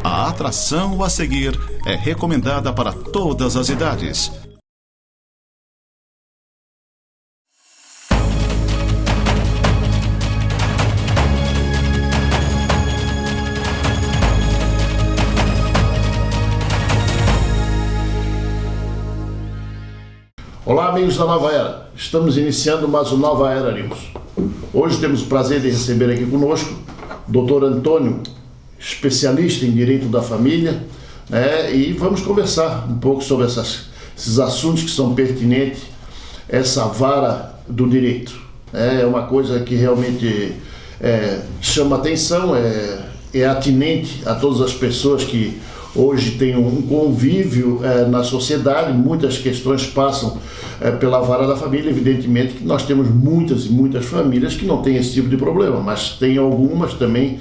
A atração a seguir é recomendada para todas as idades. Olá, amigos da Nova Era. Estamos iniciando mais um Nova Era News. Hoje temos o prazer de receber aqui conosco o Dr. Antônio, especialista em Direito da Família, e vamos conversar um pouco sobre esses assuntos que são pertinentes, essa vara do direito. É uma coisa que realmente chama atenção, é atinente a todas as pessoas que hoje têm um convívio na sociedade. Muitas questões passam pela vara da família. Evidentemente que nós temos muitas e muitas famílias que não têm esse tipo de problema, mas tem algumas também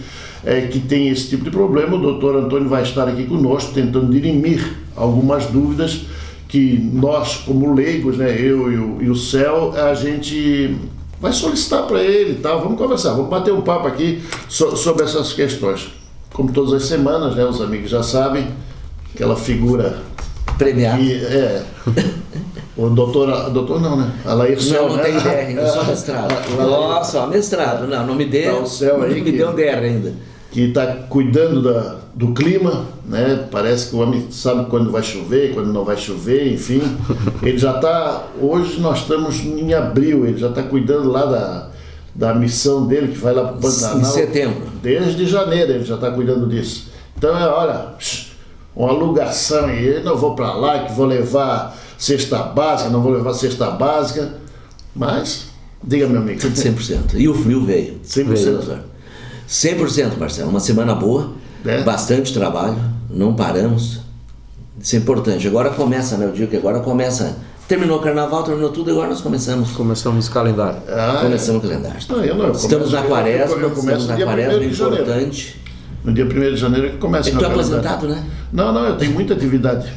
que têm esse tipo de problema. O doutor Antônio vai estar aqui conosco tentando dirimir algumas dúvidas que nós, como leigos, eu e o Céu, a gente vai solicitar para ele, tá? Vamos conversar, vamos bater um papo aqui sobre essas questões. Como todas as semanas, os amigos já sabem, aquela figura premiada. O doutor não, né? Alair Céu, não tem DR, não sou mestrado. Nossa, mestrado, não me dê, tá o Céu aí, me deu um DR ainda. Que está cuidando do clima, Parece que o homem sabe quando vai chover, quando não vai chover, enfim. Ele já está, hoje nós estamos em abril, ele já está cuidando lá da missão dele, que vai lá para o Pantanal. Em setembro. Desde janeiro ele já está cuidando disso. Então, olha, uma alugação aí, eu vou para lá, que vou levar cesta básica, não vou levar cesta básica, mas, diga, meu amigo. 100%. E o frio veio. 100%. Veio, 100%, Marcelo. Uma semana boa, bastante trabalho, não paramos. Isso é importante. Agora começa, eu digo que agora começa. Terminou o carnaval, terminou tudo, agora nós começamos. Começamos o calendário. Começamos o calendário. Estamos na quaresma, importante. No dia 1º de janeiro que começa. Tu é aposentado, né? Não, eu tenho muita atividade.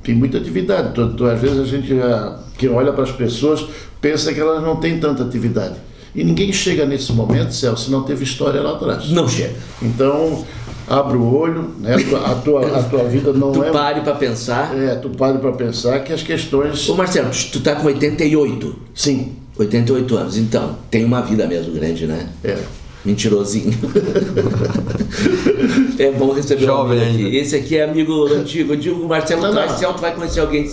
Às vezes a gente, que olha para as pessoas, pensa que elas não têm tanta atividade. E ninguém chega nesse momento, Celso, se não teve história lá atrás. Não chega. Então, abre o olho, a tua vida não tu pare para pensar. Tu pare para pensar que as questões... Ô Marcelo, tu tá com 88. Sim. 88 anos, então, tem uma vida mesmo grande, né? Mentirosinho. É bom receber jovem aqui. ainda. Esse aqui é amigo antigo. Eu digo, Marcelo, tu vai conhecer alguém.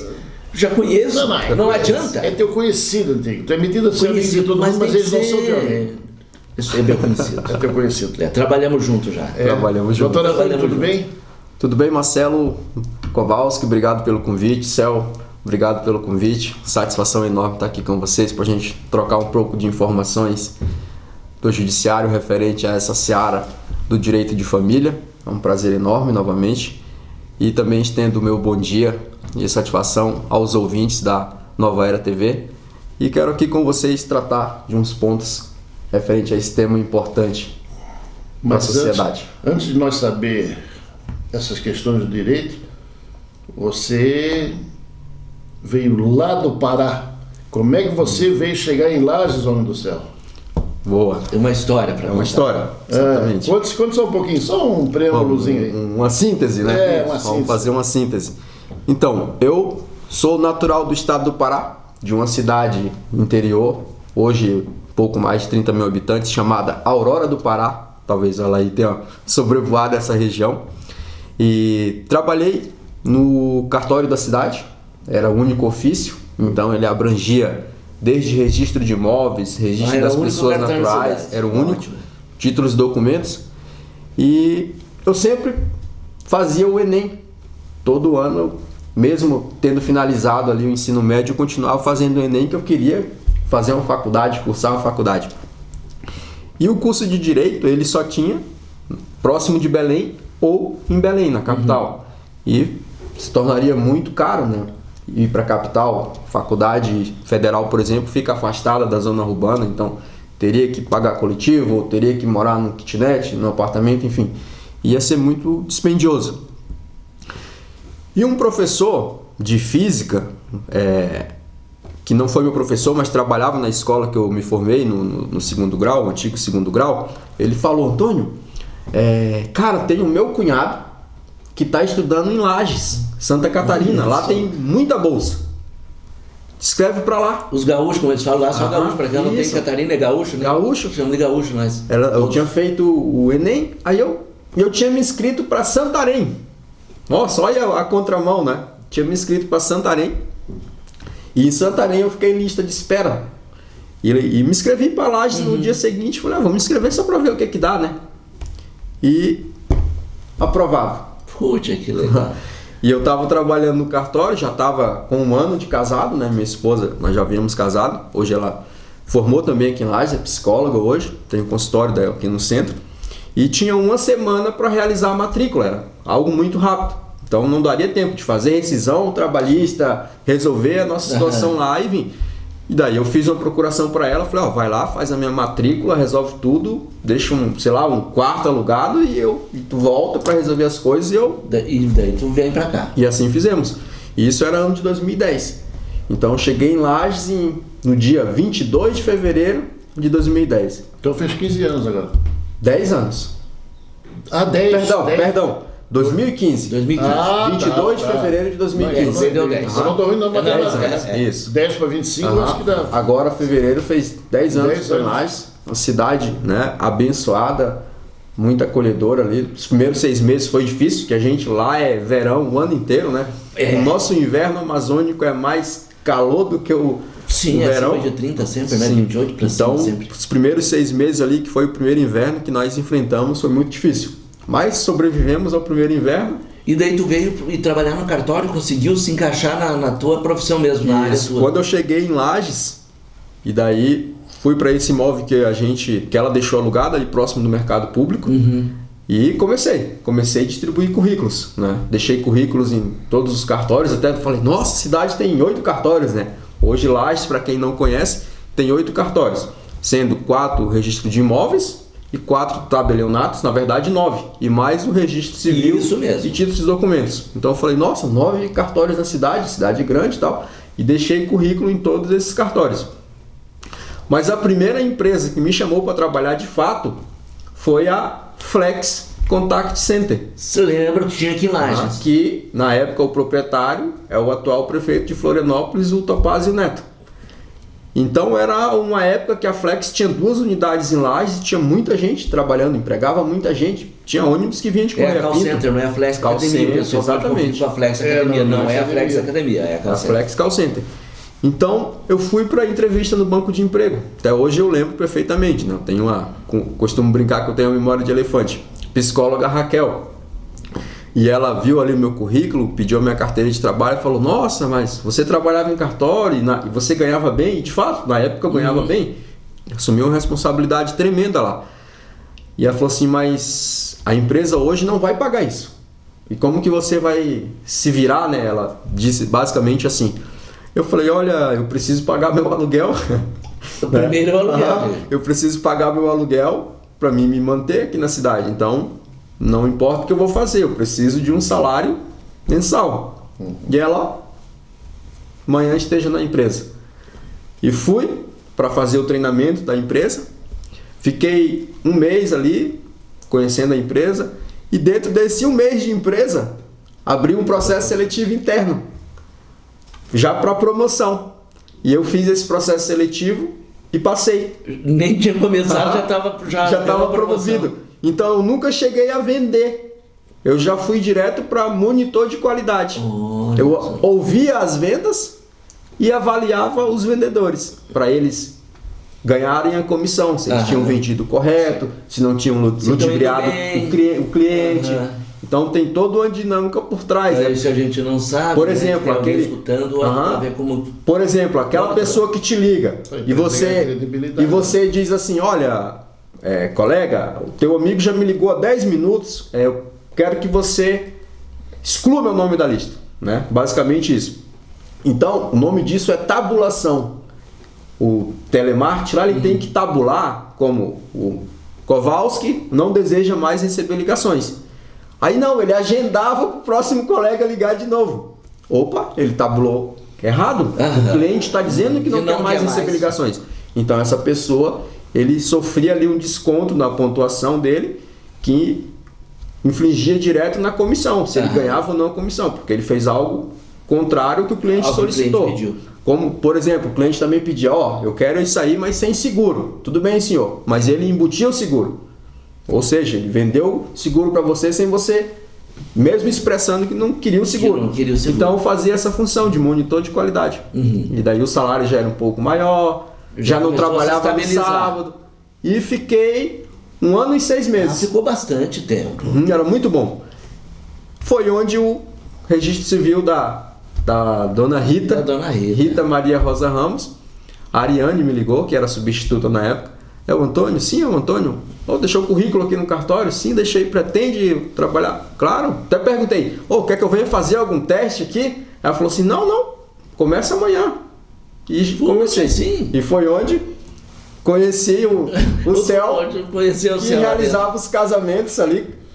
Já conheço, não adianta. É teu conhecido, antigo. Tu é metido a ser amigo de todo mundo, mas eles não são teu amigo. Isso é meu conhecido. É teu conhecido. Trabalhamos juntos já. Trabalhamos juntos. Doutor Antônio, tudo bem? Tudo bem, Marcelo Kowalski, obrigado pelo convite. Céu, obrigado pelo convite. Satisfação enorme estar aqui com vocês para a gente trocar um pouco de informações do judiciário referente a essa seara do direito de família. É um prazer enorme novamente. E também estendo o meu bom dia e satisfação aos ouvintes da Nova Era TV. E quero aqui com vocês tratar de uns pontos referente a esse tema importante para a sociedade. Antes de nós saber essas questões do direito, você veio lá do Pará. Como é que você veio chegar em Lages, homem do céu? Boa. É uma história para uma história, exatamente. Conta só um pouquinho, só um preâmbulozinho aí. Uma síntese, né? Vamos fazer uma síntese. Então, eu sou natural do estado do Pará, de uma cidade interior, hoje pouco mais de 30 mil habitantes, chamada Aurora do Pará. Talvez ela aí tenha sobrevoado essa região. E trabalhei no cartório da cidade, era o único ofício, então ele abrangia desde registro de imóveis, registro das pessoas naturais, era o único, títulos e documentos. E eu sempre fazia o Enem, todo ano, mesmo tendo finalizado ali o ensino médio, eu continuava fazendo o Enem, que eu queria fazer uma faculdade, cursar uma faculdade. E o curso de Direito, ele só tinha próximo de Belém ou em Belém, na capital. E se tornaria muito caro, né? Ir para a capital. Faculdade federal, por exemplo, fica afastada da zona urbana, então teria que pagar coletivo, ou teria que morar num kitnet, num apartamento, enfim. Ia ser muito dispendioso. E um professor de física, que não foi meu professor, mas trabalhava na escola que eu me formei, no segundo grau, o antigo segundo grau, ele falou: Antônio, cara, tem o meu cunhado, que está estudando em Lages, Santa Catarina. Lá tem muita bolsa. Escreve para lá. Os gaúchos, como eles falam lá, são gaúchos, para cá não tem Catarina, é gaúcho, né? Gaúcho. Chamam de gaúcho, mas... Eu tinha feito o Enem, aí eu tinha me inscrito para Santarém. Nossa, olha a contramão, né? Tinha me inscrito para Santarém. E em Santarém eu fiquei em lista de espera. E me inscrevi para Lages no dia seguinte. Falei, vamos me inscrever só para ver o que dá, né? E aprovado. Putz, que legal. E eu estava trabalhando no cartório, já estava com 1 ano de casado, né? Minha esposa, nós já havíamos casado. Hoje ela formou também aqui em Lages, é psicóloga hoje. Tem um consultório dela aqui no centro. E tinha 1 semana para realizar a matrícula, era algo muito rápido. Então não daria tempo de fazer rescisão trabalhista, resolver a nossa situação lá e vir. E daí eu fiz uma procuração para ela, falei, vai lá, faz a minha matrícula, resolve tudo, deixa um quarto alugado e tu volta para resolver as coisas E daí tu vem para cá. E assim fizemos. E isso era ano de 2010. Então eu cheguei em Lages no dia 22 de fevereiro de 2010. Então fez 15 anos agora. 10 anos. 10. Perdão. 2015. 22 de fevereiro de 2015. Deu 10. Eu não estou rindo da matemática. Isso. 10 para 25, acho que dá. Agora, fevereiro, fez 10 anos em Lages. Uma cidade, né, abençoada, muito acolhedora ali. Os primeiros 6 meses foi difícil, porque a gente lá é verão o ano inteiro, né? O nosso inverno amazônico é mais calor do que o verão. Sim, é de 30 sempre, né? 28 para então, sempre. Os primeiros 6 meses ali, que foi o primeiro inverno que nós enfrentamos, foi muito difícil. Mas sobrevivemos ao primeiro inverno. E daí tu veio e trabalhar no cartório, conseguiu se encaixar na tua profissão mesmo, na área tua. Quando eu cheguei em Lages, e daí fui para esse imóvel que ela deixou alugado ali próximo do mercado público, e comecei a distribuir currículos, né? Deixei currículos em todos os cartórios, até falei, nossa, a cidade tem 8 cartórios, né? Hoje Lages, para quem não conhece, tem 8 cartórios, sendo 4 registro de imóveis, e 4 tabelionatos, na verdade 9, e mais o registro civil e títulos de documentos. Então eu falei, nossa, 9 cartórios na cidade grande e tal, e deixei currículo em todos esses cartórios. Mas a primeira empresa que me chamou para trabalhar de fato foi a Flex Contact Center. Você lembra que tinha aqui em Lages? Que na época o proprietário é o atual prefeito de Florianópolis, o Topázio Neto. Então era uma época que a Flex tinha 2 unidades em Lages, tinha muita gente trabalhando, empregava muita gente, tinha ônibus que vinha de Correia Pinto. É a Call Center, não é a Flex Academia. Exatamente. A Flex Academia, não é a Flex Academia, é a Flex Call Center. Então eu fui para a entrevista no banco de emprego. Até hoje eu lembro perfeitamente, né? Costumo brincar que eu tenho a memória de elefante. Psicóloga Raquel. E ela viu ali o meu currículo, pediu a minha carteira de trabalho e falou, nossa, mas você trabalhava em cartório e você ganhava bem? E de fato, na época eu ganhava bem. Assumi uma responsabilidade tremenda lá. E ela falou assim, mas a empresa hoje não vai pagar isso. E como que você vai se virar, né? Ela disse basicamente assim. Eu falei, olha, eu preciso pagar meu aluguel. O primeiro aluguel. Eu preciso pagar meu aluguel para mim me manter aqui na cidade. Então... não importa o que eu vou fazer, eu preciso de um salário mensal. E ela, amanhã esteja na empresa. E fui para fazer o treinamento da empresa. Fiquei 1 mês ali, conhecendo a empresa. E dentro desse 1 mês de empresa, abri um processo seletivo interno. Já para promoção. E eu fiz esse processo seletivo e passei. Nem tinha começado, já estava promovido. Então eu nunca cheguei a vender. Eu já fui direto para monitor de qualidade. Eu ouvia as vendas e avaliava os vendedores para eles ganharem a comissão, se eles tinham vendido correto, se não tinham ludibriado o cliente. Então tem toda uma dinâmica por trás. Né? Se a gente não sabe, por exemplo, escutando, ver como... Por exemplo, aquela pessoa que te liga e você diz assim, olha... colega, o teu amigo já me ligou há 10 minutos, eu quero que você exclua meu nome da lista, né? Basicamente isso. Então, o nome disso é tabulação. O telemarketing lá ele tem que tabular como o Kowalski não deseja mais receber ligações. Aí não, ele agendava para o próximo colega ligar de novo. Opa, ele tabulou errado. O cliente está dizendo que não quer mais receber ligações. Então, essa pessoa... ele sofria ali um desconto na pontuação dele que infligia direto na comissão, se ele ganhava ou não a comissão, porque ele fez algo contrário ao que o cliente solicitou. O cliente pediu. Como, por exemplo, o cliente também pedia, eu quero isso aí, mas sem seguro. Tudo bem, senhor, mas ele embutia o seguro. Ou seja, ele vendeu seguro para você sem você, mesmo expressando que não queria o seguro. Então fazia essa função de monitor de qualidade. E daí o salário já era um pouco maior, já não trabalhava no sábado. E fiquei 1 ano e 6 meses. Ficou bastante tempo. Era muito bom. Foi onde o registro civil da dona Rita, Rita Maria Rosa Ramos, a Ariane me ligou, que era substituta na época. É o Antônio? Sim, é o Antônio. Deixou o currículo aqui no cartório? Sim, deixei. Pretende trabalhar? Claro. Até perguntei, quer que eu venha fazer algum teste aqui? Ela falou assim, não, começa amanhã. E comecei. Sim. E foi onde conheci o Céu, que realizava os casamentos ali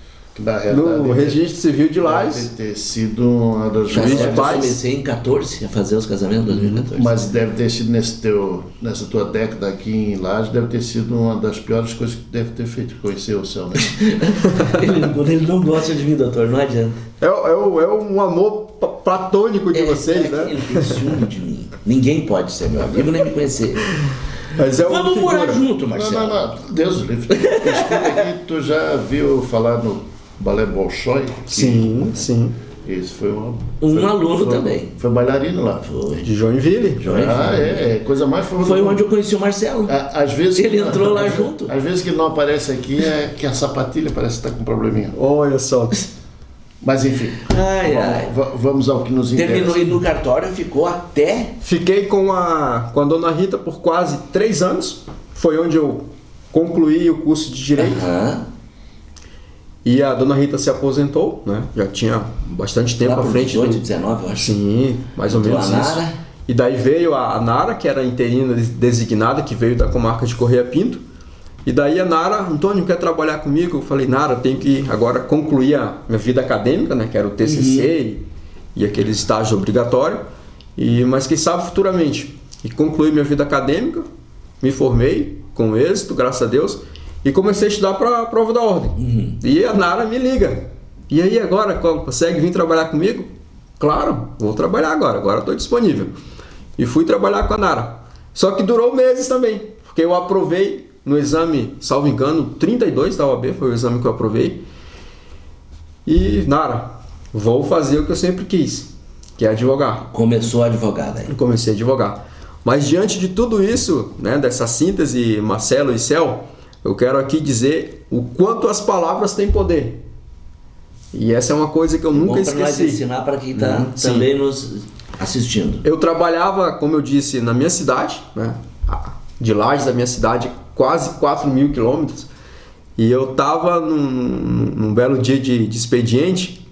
no registro civil de Lages. Deve ter sido uma das Eu comecei em 14 a fazer os casamentos em 2014. Mas deve ter sido nessa tua década aqui em Lages, deve ter sido uma das piores coisas que deve ter feito, conhecer o Céu, né? ele não gosta de mim, doutor, não adianta. É um amor platônico de vocês, né? Ele tem ciúme de mim. Ninguém pode ser meu amigo nem me conhecer. Mas vamos morar junto, Marcelo. Não, Deus livre. Escuta aqui, tu já viu falar no Balé Bolshoi? Sim. Esse foi um aluno também. Foi bailarino lá. Foi. De Joinville. Coisa mais famosa. Foi onde eu conheci o Marcelo. Às vezes ele entrou lá junto. Às vezes que ele não aparece aqui é que a sapatilha parece estar com um probleminha. Olha só. Mas enfim, vamos ao que nos interessa. Terminou e no cartório ficou até... Fiquei com a dona Rita por quase 3 anos. Foi onde eu concluí o curso de Direito. E a dona Rita se aposentou, né? Já tinha bastante tempo à frente. 18, 19, eu acho. Sim, mais ou menos isso. E daí veio a Nara, que era a interina designada, que veio da comarca de Correia Pinto. E daí a Nara, Antônio, quer trabalhar comigo? Eu falei, Nara, tenho que agora concluir a minha vida acadêmica, né? Que era o TCC e aquele estágio obrigatório. Mas quem sabe futuramente. E concluí minha vida acadêmica, me formei com êxito, graças a Deus. E comecei a estudar para a prova da ordem. E a Nara me liga. E aí agora, consegue vir trabalhar comigo? Claro, vou trabalhar agora estou disponível. E fui trabalhar com a Nara. Só que durou meses também, porque eu aprovei no exame, salvo engano, 32 da OAB, foi o exame que eu aprovei. E Nara, vou fazer o que eu sempre quis, que é advogar. Começou a advogar, né? Comecei a advogar. Mas diante de tudo isso, né, dessa síntese, Marcelo e Céu, eu quero aqui dizer o quanto as palavras têm poder. E essa é uma coisa que eu nunca esqueci. Para nós ensinar para quem está também nos assistindo. Eu trabalhava, como eu disse, na minha cidade, né? De Lages, a minha cidade, quase 4.000 quilômetros. E eu estava num belo dia de expediente.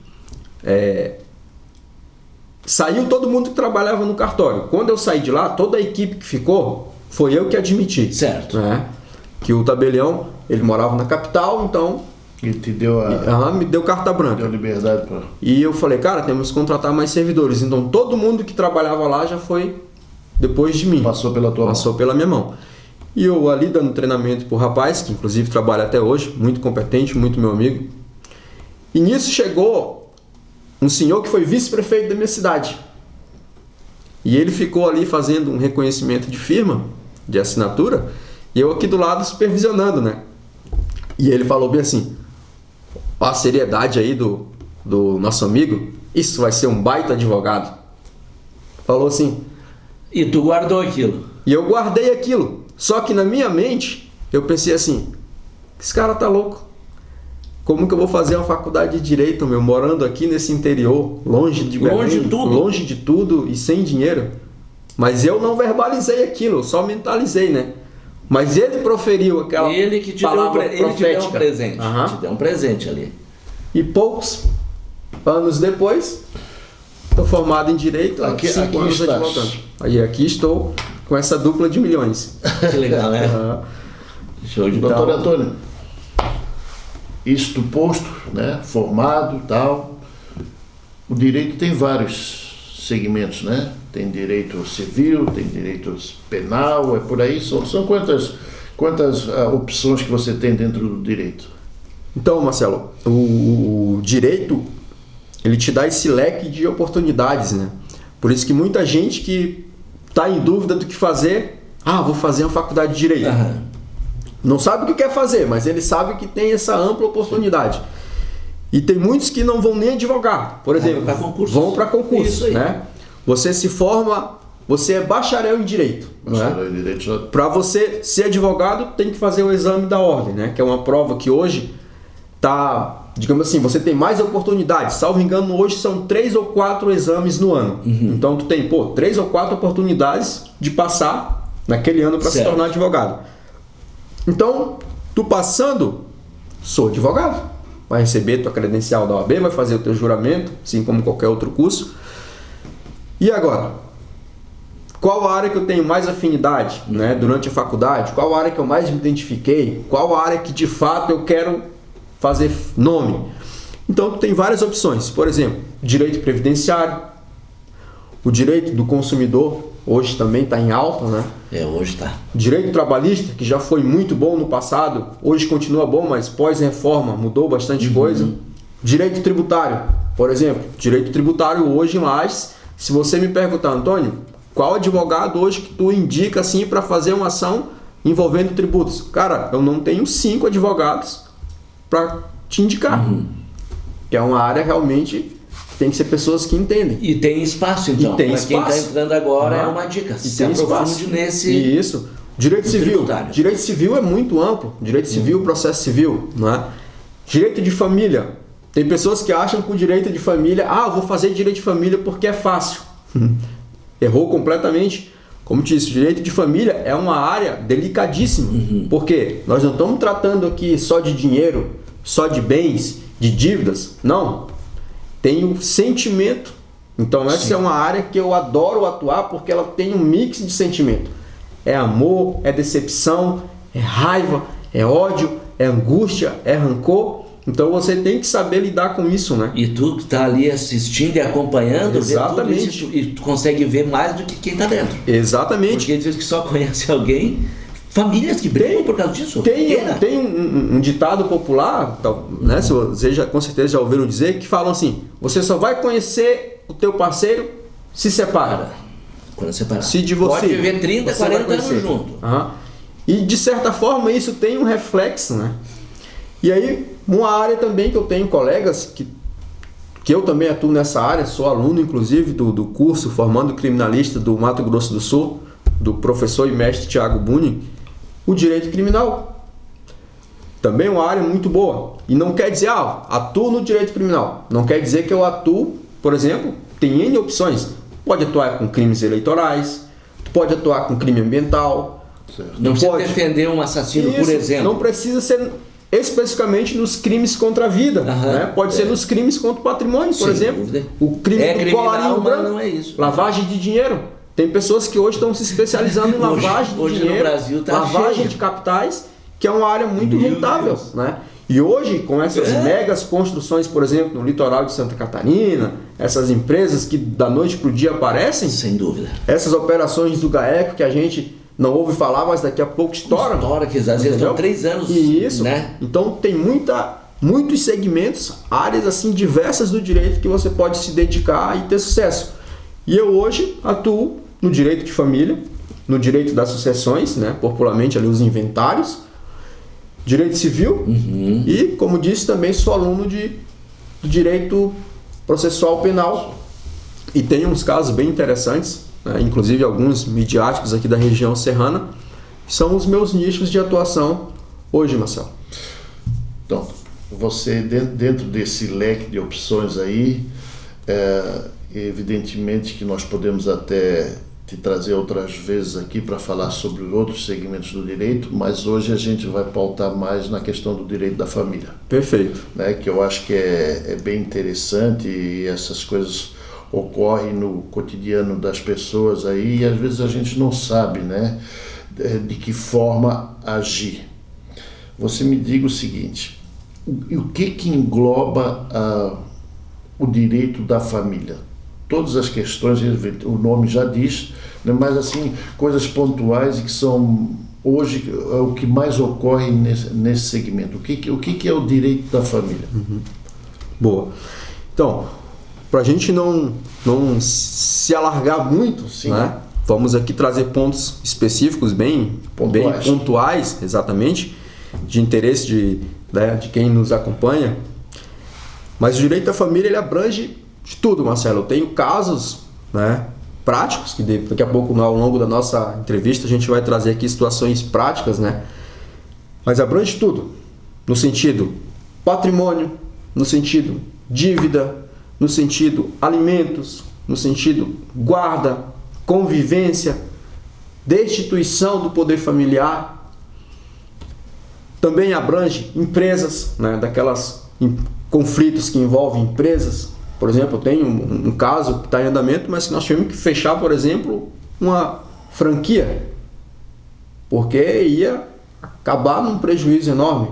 Saiu todo mundo que trabalhava no cartório. Quando eu saí de lá, toda a equipe que ficou, foi eu que admiti. Certo. Né? Que o tabelião, ele morava na capital, então... Ele te deu me deu carta branca. Deu liberdade para... E eu falei, cara, temos que contratar mais servidores. Então todo mundo que trabalhava lá já foi depois de mim. Passou pela tua mão. Passou pela minha mão. E eu ali dando treinamento pro rapaz, que inclusive trabalha até hoje, muito competente, muito meu amigo. E nisso chegou um senhor que foi vice-prefeito da minha cidade. E ele ficou ali fazendo um reconhecimento de firma, de assinatura, e eu aqui do lado supervisionando, né? E ele falou bem assim, a seriedade aí do nosso amigo, isso vai ser um baita advogado. Falou assim. E tu guardou aquilo? E eu guardei aquilo. Só que na minha mente, eu pensei assim, esse cara tá louco. Como que eu vou fazer uma faculdade de Direito, morando aqui nesse interior, longe de Belém, longe de tudo e sem dinheiro? Mas eu não verbalizei aquilo, eu só mentalizei, né? Mas ele proferiu aquela ele que te palavra deu, profética. Ele te deu um presente, te deu um presente ali. E poucos anos depois, estou formado em Direito há 5 anos advogando. Aí aqui estou com essa dupla de milhões. Que legal, né? Show de bola. Doutor Antônio, isto posto, né, formado e tal, o direito tem vários segmentos, né? Tem direito civil, tem direito penal, é por aí. São quantas opções que você tem dentro do direito? Então, Marcelo, o direito, ele te dá esse leque de oportunidades, né? Por isso que muita gente que está em dúvida do que fazer, vou fazer uma faculdade de direito. Não sabe o que quer fazer, mas ele sabe que tem essa ampla oportunidade. E tem muitos que não vão nem advogar, por exemplo, vão para concurso, né? Você se forma, você é bacharel em direito. Bacharel em direito. Para você ser advogado, tem que fazer o exame da ordem, né? Que é uma prova que hoje tá, digamos assim, você tem mais oportunidades. Salvo engano, hoje são 3 ou 4 exames no ano. Então tu tem, 3 ou 4 oportunidades de passar naquele ano para se tornar advogado. Então, tu passando, sou advogado. Vai receber tua credencial da OAB, vai fazer o teu juramento, assim como qualquer outro curso. E agora? Qual a área que eu tenho mais afinidade, né, durante a faculdade? Qual a área que eu mais me identifiquei? Qual a área que de fato eu quero fazer nome? Então tem várias opções. Por exemplo, direito previdenciário, o direito do consumidor, hoje também está em alta, né? Hoje está. Direito trabalhista, que já foi muito bom no passado, hoje continua bom, mas pós-reforma mudou bastante coisa. Direito tributário, por exemplo, direito tributário hoje em Lages, se você me perguntar, Antônio, qual advogado hoje que tu indica assim para fazer uma ação envolvendo tributos? Cara, eu não tenho 5 advogados para te indicar. Que é uma área realmente, tem que ser pessoas que entendem. E tem espaço, então. Para quem está entrando agora, é uma dica. Se aprofunde nesse... Isso. Direito civil. Tributário. Direito civil é muito amplo. Direito civil, processo civil. Não é? Direito de família. Tem pessoas que acham que o direito de família... eu vou fazer direito de família porque é fácil. Errou completamente. Como disse, o direito de família é uma área delicadíssima. Porque nós não estamos tratando aqui só de dinheiro, só de bens, de dívidas. Não. Tem o sentimento. Então essa é uma área que eu adoro atuar porque ela tem um mix de sentimento. É amor, é decepção, é raiva, é ódio, é angústia, é rancor. Então você tem que saber lidar com isso, né? E tu que está ali assistindo e acompanhando, exatamente, vê tudo isso, e tu consegue ver mais do que quem está dentro. Exatamente. Porque diz que só conhece alguém, famílias que brigam por causa disso. Tem um ditado popular, né? Vocês com certeza já ouviram dizer, que falam assim: você só vai conhecer o teu parceiro se separa. Quando separar. Se divorcia. Pode viver 30, 40 anos junto. E de certa forma isso tem um reflexo, né? E aí, uma área também que eu tenho colegas que eu também atuo nessa área, sou aluno inclusive do curso Formando Criminalista do Mato Grosso do Sul, do professor e mestre Thiago Buni, o direito criminal. Também é uma área muito boa. E não quer dizer, atuo no direito criminal. Não quer dizer que eu atuo, por exemplo, tem N opções. Pode atuar com crimes eleitorais, pode atuar com crime ambiental. Não precisa defender um assassino, por exemplo. Não precisa ser especificamente nos crimes contra a vida, né? Pode ser nos crimes contra o patrimônio, por exemplo. O crime do colarinho branco, não é isso. Lavagem de dinheiro. Tem pessoas que hoje estão se especializando em lavagem de dinheiro, no Brasil lavagem de capitais, que é uma área muito rentável, né? E hoje, com essas megas construções, por exemplo, no litoral de Santa Catarina, essas empresas que da noite para o dia aparecem, sem dúvida, essas operações do GAECO que a gente não ouve falar, mas daqui a pouco estoura. Estoura, que às vezes estão 3 anos. Isso, né? Então tem muitos segmentos, áreas assim diversas do direito que você pode se dedicar e ter sucesso. E eu hoje atuo no direito de família, no direito das sucessões, né? Popularmente ali os inventários, direito civil e, como disse, também sou aluno do direito processual penal. E tem uns casos bem interessantes, né? Inclusive alguns midiáticos aqui da região serrana, que são os meus nichos de atuação hoje, Marcelo. Então, você dentro desse leque de opções aí, evidentemente que nós podemos até te trazer outras vezes aqui para falar sobre outros segmentos do direito, mas hoje a gente vai pautar mais na questão do direito da família. Perfeito. Né, que eu acho que é bem interessante e essas coisas ocorrem no cotidiano das pessoas aí e às vezes a gente não sabe, né, de que forma agir. Você me diga o seguinte, o que engloba o direito da família? Todas as questões, o nome já diz, né, mas assim, coisas pontuais e que são hoje o que mais ocorre nesse segmento? O que é o direito da família? Boa. Então, para a gente não se alargar muito, né? Vamos aqui trazer pontos específicos bem pontuais, exatamente, de interesse de quem nos acompanha. Mas o direito da família ele abrange de tudo, Marcelo. Eu tenho casos, né, práticos, que daqui a pouco, ao longo da nossa entrevista, a gente vai trazer aqui situações práticas, né? Mas abrange tudo, no sentido patrimônio, no sentido dívida, no sentido alimentos, no sentido guarda, convivência, destituição do poder familiar. Também abrange empresas, né, daquelas conflitos que envolvem empresas. Por exemplo, eu tenho um caso que está em andamento, mas que nós tivemos que fechar, por exemplo, uma franquia, porque ia acabar num prejuízo enorme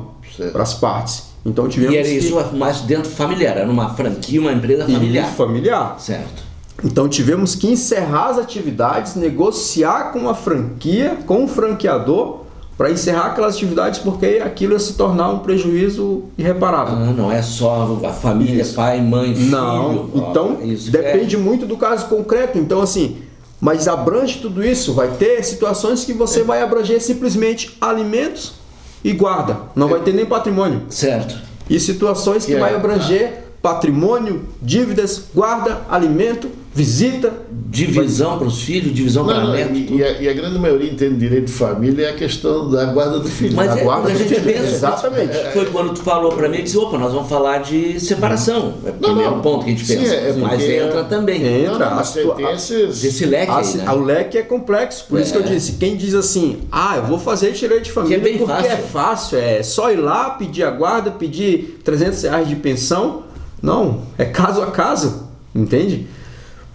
para as partes. Então tivemos e era isso mais dentro familiar, era uma franquia, uma empresa familiar. Familiar. Certo. Então tivemos que encerrar as atividades, negociar com a franquia, com o franqueador, para encerrar aquelas atividades, porque aquilo ia se tornar um prejuízo irreparável. Não é só a família, pai, mãe, filho. Não, então depende muito do caso concreto. Então assim, mas abrange tudo isso. Vai ter situações que você vai abranger simplesmente alimentos e guarda. Não vai ter nem patrimônio. Certo. E situações que vai abranger patrimônio, dívidas, guarda, alimento, visita. Divisão para os filhos, divisão para netos. E a grande maioria entende direito de família é a questão da guarda do filho. Mas a guarda do filho. Pensa, exatamente. Foi quando tu falou para mim, disse, opa, nós vamos falar de separação. É o primeiro ponto que a gente pensa. Mas entra também. Entra. Esse leque aí, né? O leque é complexo. Por isso que eu disse, quem diz assim, eu vou fazer direito de família que é bem porque fácil. É fácil, é só ir lá, pedir a guarda, pedir R$300 de pensão. Não, é caso a caso, entende?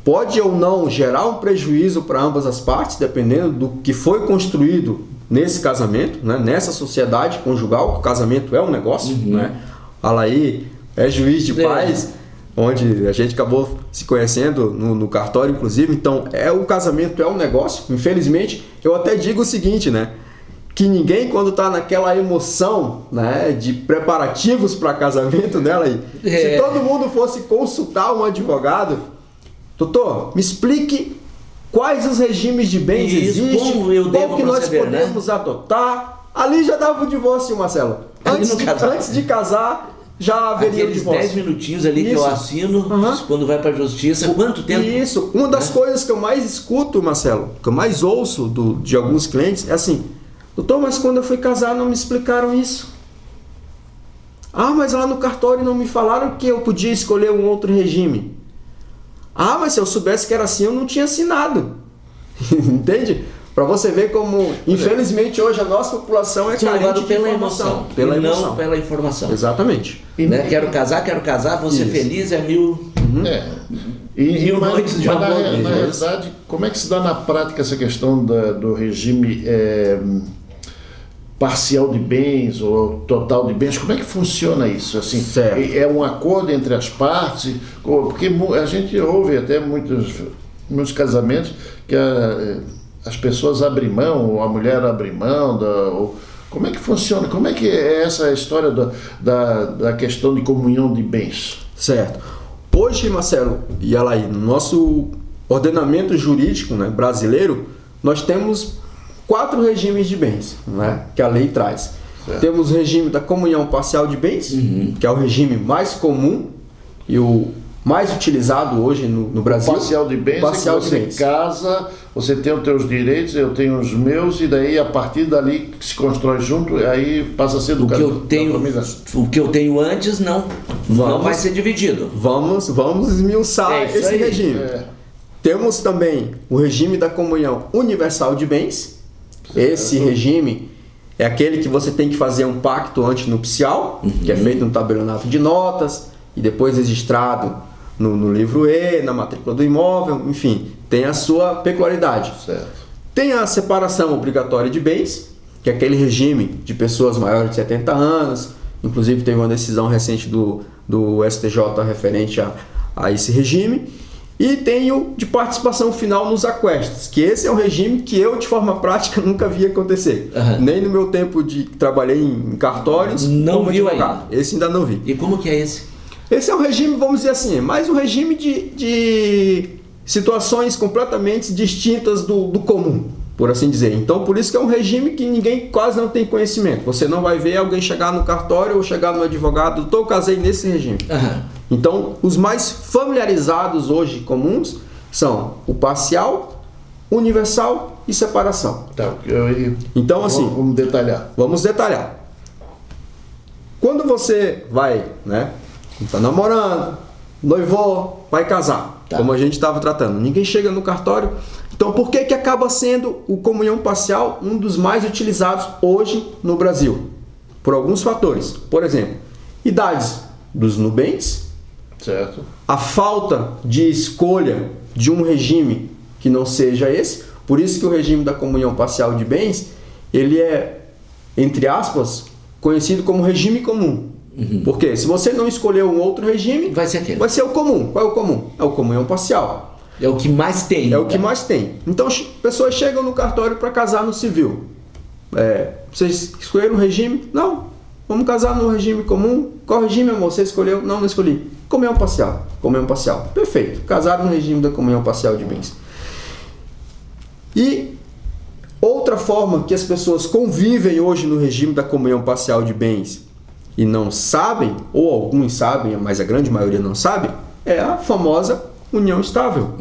Pode ou não gerar um prejuízo para ambas as partes, dependendo do que foi construído nesse casamento, né? Nessa sociedade conjugal. O casamento é um negócio, né? Fala aí, é juiz de paz, onde a gente acabou se conhecendo no cartório, inclusive. Então, o casamento é um negócio. Infelizmente, eu até digo o seguinte, né? Que ninguém, quando está naquela emoção, né, de preparativos para casamento dela, se todo mundo fosse consultar um advogado, doutor, me explique quais os regimes de bens existem, qual que nós podemos adotar. Ali já dava o divórcio, Marcelo. Antes de casar, já haveria o divórcio. 10 minutinhos ali que eu assino, quando vai para a justiça, quanto tempo? Isso. Uma das coisas que eu mais escuto, Marcelo, que eu mais ouço de alguns clientes, é assim: doutor, mas quando eu fui casar não me explicaram isso. Mas lá no cartório não me falaram que eu podia escolher um outro regime. Mas se eu soubesse que era assim, eu não tinha assinado. Entende? Para você ver como, infelizmente, hoje a nossa população é carente de informação. Não pela informação. Exatamente. Né? Quero casar, vou ser feliz, é mil... noites de amor. Na realidade, como é que se dá na prática essa questão do regime parcial de bens ou total de bens? Como é que funciona isso? Assim, é um acordo entre as partes? Porque a gente ouve até muitos casamentos que as pessoas abrem mão, ou a mulher abre mão. Como é que funciona? Como é que é essa história da questão de comunhão de bens? Certo. Hoje, Marcelo e Alaí, no nosso ordenamento jurídico, né, brasileiro, nós temos 4 regimes de bens, né, que a lei traz. Certo. Temos o regime da comunhão parcial de bens, que é o regime mais comum e o mais utilizado hoje no Brasil. Parcial de bens é que você casa, você tem os teus direitos, eu tenho os meus, e daí a partir dali que se constrói junto, aí passa a ser do O que eu tenho antes não vai ser dividido. Vamos esmiuçar esse regime. Temos também o regime da comunhão universal de bens. Esse regime é aquele que você tem que fazer um pacto antinupcial, que é feito no tabelionato de notas e depois registrado no livro E, na matrícula do imóvel, enfim, tem a sua peculiaridade. Certo. Tem a separação obrigatória de bens, que é aquele regime de pessoas maiores de 70 anos, inclusive teve uma decisão recente do STJ referente a esse regime. E tem o de participação final nos aquestos, que esse é um regime que eu, de forma prática, nunca vi acontecer. Nem no meu tempo de trabalhei em cartórios, não viu advogado. Ainda. Esse ainda não vi. E como que é esse? Esse é um regime, vamos dizer assim, mais um regime de situações completamente distintas do comum, por assim dizer. Então, por isso que é um regime que ninguém quase não tem conhecimento. Você não vai ver alguém chegar no cartório ou chegar no advogado, eu casei nesse regime. Então, os mais familiarizados hoje comuns são o parcial, universal e separação. Tá, então, assim, vamos detalhar. Vamos detalhar. Quando você vai, né, está namorando, noivou, vai casar, como a gente estava tratando, ninguém chega no cartório. Então, por que acaba sendo o comunhão parcial um dos mais utilizados hoje no Brasil? Por alguns fatores. Por exemplo, idades dos nubentes, certo. A falta de escolha de um regime que não seja esse. Por isso que o regime da comunhão parcial de bens, ele é, entre aspas, conhecido como regime comum. Porque se você não escolher um outro regime, vai ser aquele. Vai ser o comum. Qual é o comum? É o comunhão parcial. É o que mais tem. É o que mais tem. Então, pessoas chegam no cartório para casar no civil. Vocês escolheram um regime? Não. Vamos casar no regime comum. Qual regime, amor? Você escolheu? Não escolhi. Comunhão parcial. Comunhão parcial. Perfeito. Casaram no regime da comunhão parcial de bens. E outra forma que as pessoas convivem hoje no regime da comunhão parcial de bens e não sabem, ou alguns sabem, mas a grande maioria não sabe, é a famosa união estável.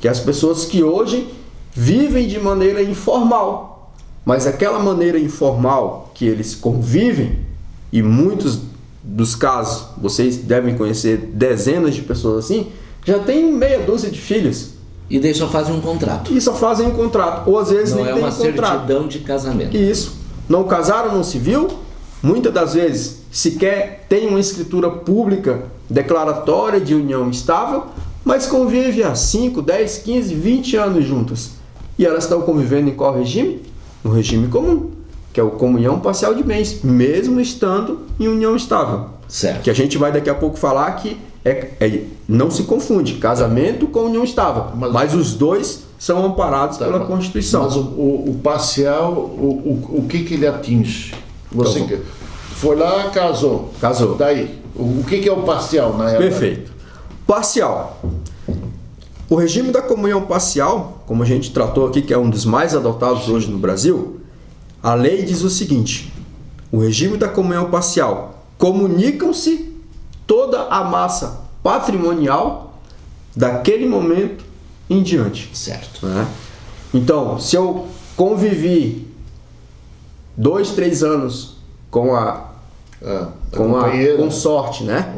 Que as pessoas que hoje vivem de maneira informal, mas aquela maneira informal que eles convivem, e muitos dos casos, vocês devem conhecer dezenas de pessoas assim, já tem meia dúzia de filhos. E daí só fazem um contrato. E só fazem um contrato, ou às vezes não nem tem contrato. Não é uma certidão de casamento. Isso. Não casaram no civil, muitas das vezes sequer tem uma escritura pública declaratória de união estável, mas convive há 5, 10, 15, 20 anos juntas. E elas estão convivendo em qual regime? No regime comum, que é o comunhão parcial de bens, mesmo estando em união estável. Certo. Que a gente vai daqui a pouco falar que não se confunde casamento com união estável, mas os dois são amparados pela Constituição. Mas o parcial, o que ele atinge? Você então, foi lá, casou. Daí, o que é o parcial na realidade? Perfeito. Parcial. O regime da comunhão parcial, como a gente tratou aqui, que é um dos mais adotados hoje no Brasil, a lei diz o seguinte: o regime da comunhão parcial comunicam-se toda a massa patrimonial daquele momento em diante. Certo. Né? Então, se eu convivi 2, 3 anos com a consorte, né?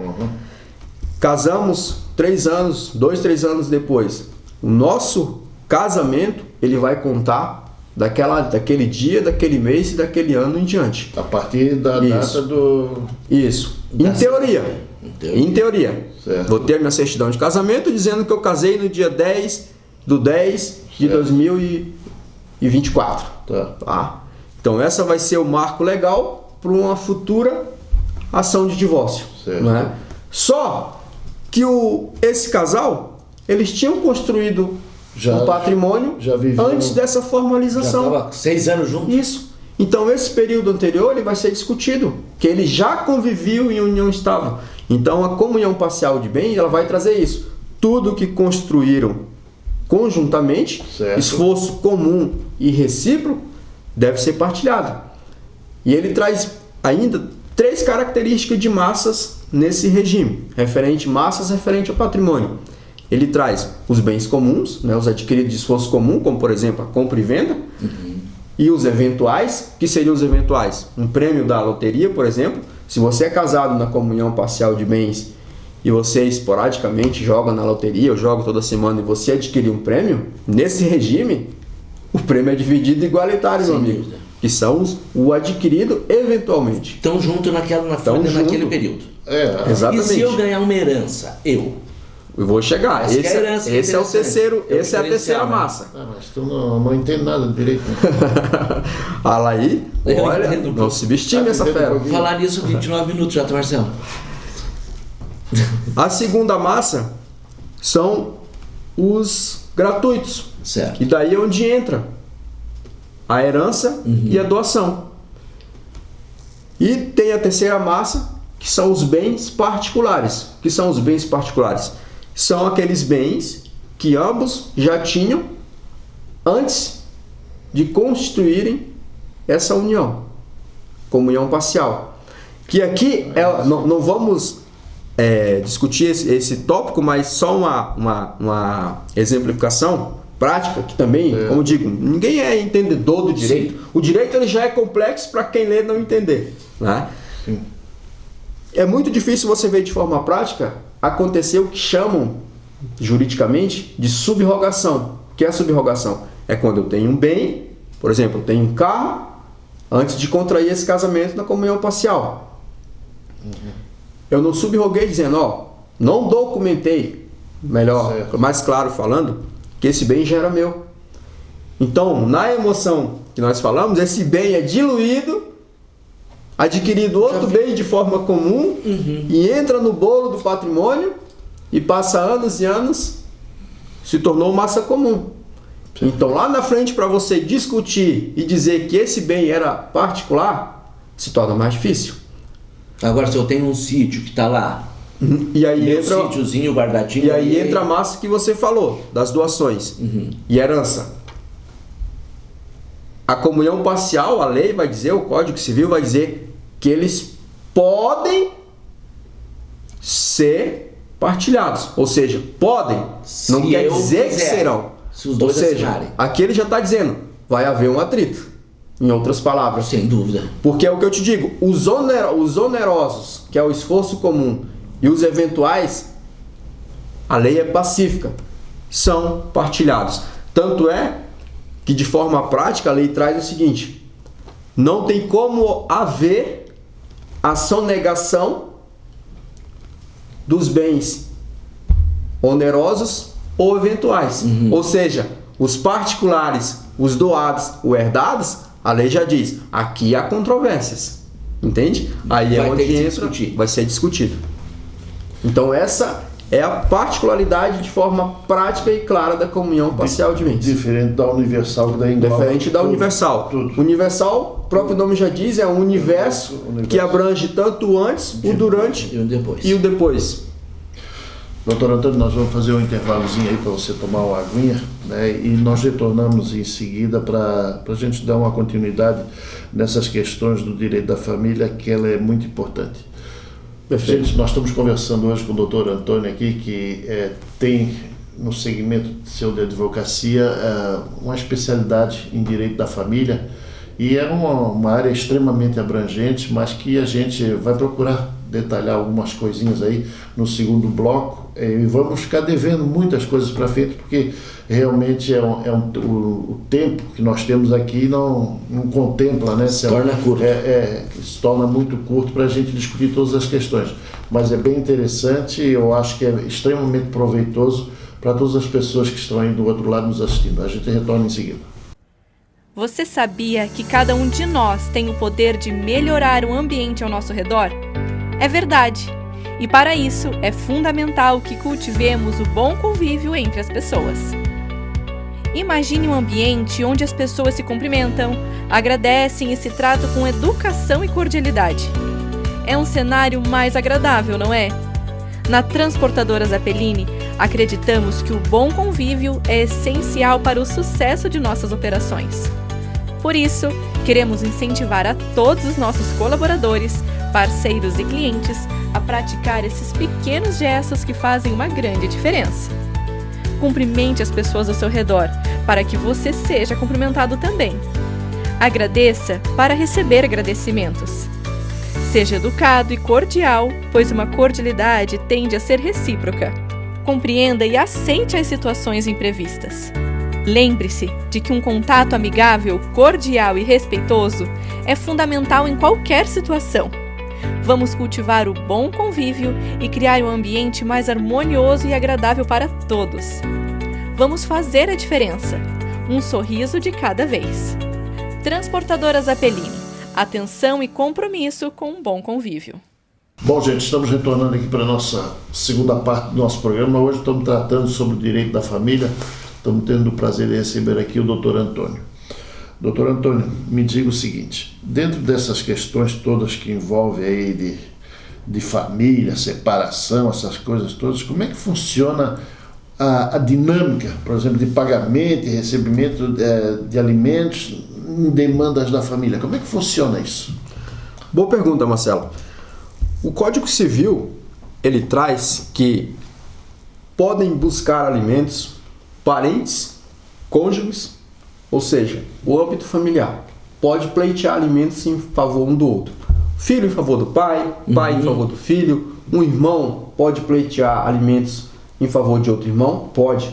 Casamos 3 anos, 2, 3 anos depois. O nosso casamento, ele vai contar daquele dia, daquele mês e daquele ano em diante. A partir da data do... Isso. Em teoria. Certo. Vou ter minha certidão de casamento dizendo que eu casei no dia 10 de 10 de 2024. Tá? Então, essa vai ser o marco legal para uma futura ação de divórcio. Certo. Não é? Só que esse casal, eles tinham construído um patrimônio antes dessa formalização. Já estava 6 anos juntos. Isso. Então, esse período anterior ele vai ser discutido, que ele já conviveu em união estável. Então, a comunhão parcial de bens, ela vai trazer isso. Tudo que construíram conjuntamente, certo, esforço comum e recíproco, deve ser partilhado. E ele traz ainda 3 características de massas nesse regime, referente ao patrimônio. Ele traz os bens comuns, né, os adquiridos de esforço comum, como por exemplo a compra e venda, e os eventuais. Que seriam os eventuais? Um prêmio da loteria, por exemplo. Se você é casado na comunhão parcial de bens e você esporadicamente joga na loteria, eu jogo toda semana, e você adquirir um prêmio, nesse regime, o prêmio é dividido igualitário, meu amigo. Que são o adquirido eventualmente. Estão junto naquele período. Exatamente. E se eu ganhar uma herança, eu vou chegar. Esse é o terceiro, essa é a terceira massa. Mas tu não entende nada de direito. Né? Fala aí, olha, não subestime essa fera. Falar nisso, 29 minutos já, Marcelo. A segunda massa são os gratuitos. Certo. E daí é onde entra a herança e a doação. E tem a terceira massa, que são os bens particulares. O que são os bens particulares? São aqueles bens que ambos já tinham antes de constituírem essa união, comunhão parcial. Que aqui, não vamos discutir esse tópico, mas só uma exemplificação prática, que também, como digo, ninguém é entendedor do direito. Sim. O direito ele já é complexo para quem lê não entender. Né? Sim. É muito difícil você ver de forma prática acontecer o que chamam, juridicamente, de subrogação. O que é subrogação? É quando eu tenho um bem, por exemplo, eu tenho um carro, antes de contrair esse casamento na comunhão parcial. Eu não subroguei dizendo, não documentei, mais claro falando, que esse bem já era meu. Então, na emoção que nós falamos, esse bem é diluído, adquirido outro bem de forma comum, e entra no bolo do patrimônio, e passa anos e anos, se tornou massa comum. Então, lá na frente, para você discutir e dizer que esse bem era particular, se torna mais difícil. Agora, se eu tenho um sítio que está lá, e aí meu entra, sítiozinho guardadinho, e aí entra a massa que você falou, das doações e herança. A comunhão parcial, a lei vai dizer, o Código Civil vai dizer que eles podem ser partilhados. Ou seja, podem, não quer dizer que serão. Se os dois assinarem. Aqui ele já está dizendo, vai haver um atrito. Em outras palavras. Sem dúvida. Porque é o que eu te digo, os onerosos, que é o esforço comum, e os eventuais, a lei é pacífica, são partilhados. Tanto é que de forma prática a lei traz o seguinte: não tem como haver a sonegação dos bens onerosos ou eventuais. Ou seja, os particulares, os doados, os herdados, a lei já diz, aqui há controvérsias. Entende? Aí é onde entra, vai ser discutido. Então essa é a particularidade de forma prática e clara da comunhão parcial de bens. Diferente da universal, que daí engloba diferente da universal. Tudo. Universal, o próprio nome já diz, é um universo que abrange tanto o antes, o durante e o depois. Doutor Antônio, nós vamos fazer um intervalozinho aí para você tomar uma aguinha, né? E nós retornamos em seguida para a gente dar uma continuidade nessas questões do direito da família, que ela é muito importante. Perfeito. Gente, nós estamos conversando hoje com o doutor Antônio aqui, que tem no segmento seu de advocacia uma especialidade em direito da família, e é uma área extremamente abrangente, mas que a gente vai procurar detalhar algumas coisinhas aí no segundo bloco, e vamos ficar devendo muitas coisas para frente, porque realmente o tempo que nós temos aqui não contempla, né? Se torna curto. Se torna muito curto para a gente discutir todas as questões, mas é bem interessante, eu acho que é extremamente proveitoso para todas as pessoas que estão aí do outro lado nos assistindo. A gente retorna em seguida. Você sabia que cada um de nós tem o poder de melhorar o ambiente ao nosso redor? É verdade. E para isso, é fundamental que cultivemos o bom convívio entre as pessoas. Imagine um ambiente onde as pessoas se cumprimentam, agradecem e se tratam com educação e cordialidade. É um cenário mais agradável, não é? Na Transportadora Zappellini, acreditamos que o bom convívio é essencial para o sucesso de nossas operações. Por isso, queremos incentivar a todos os nossos colaboradores, parceiros e clientes a praticar esses pequenos gestos que fazem uma grande diferença. Cumprimente as pessoas ao seu redor, para que você seja cumprimentado também. Agradeça para receber agradecimentos. Seja educado e cordial, pois uma cordialidade tende a ser recíproca. Compreenda e aceite as situações imprevistas. Lembre-se de que um contato amigável, cordial e respeitoso é fundamental em qualquer situação. Vamos cultivar o bom convívio e criar um ambiente mais harmonioso e agradável para todos. Vamos fazer a diferença. Um sorriso de cada vez. Transportadora Zappellini. Atenção e compromisso com um bom convívio. Bom, gente, estamos retornando aqui para a nossa segunda parte do nosso programa. Hoje estamos tratando sobre o direito da família. Estamos tendo o prazer de receber aqui o Dr. Antônio. Dr. Antônio, me diga o seguinte, dentro dessas questões todas que envolvem aí de família, separação, essas coisas todas, como é que funciona a dinâmica, por exemplo, de pagamento e recebimento de alimentos em demandas da família? Como é que funciona isso? Boa pergunta, Marcelo. O Código Civil, ele traz que podem buscar alimentos parentes, cônjuges, ou seja, o âmbito familiar. Pode pleitear alimentos em favor um do outro. Filho em favor do pai, pai em favor do filho, um irmão pode pleitear alimentos em favor de outro irmão? Pode.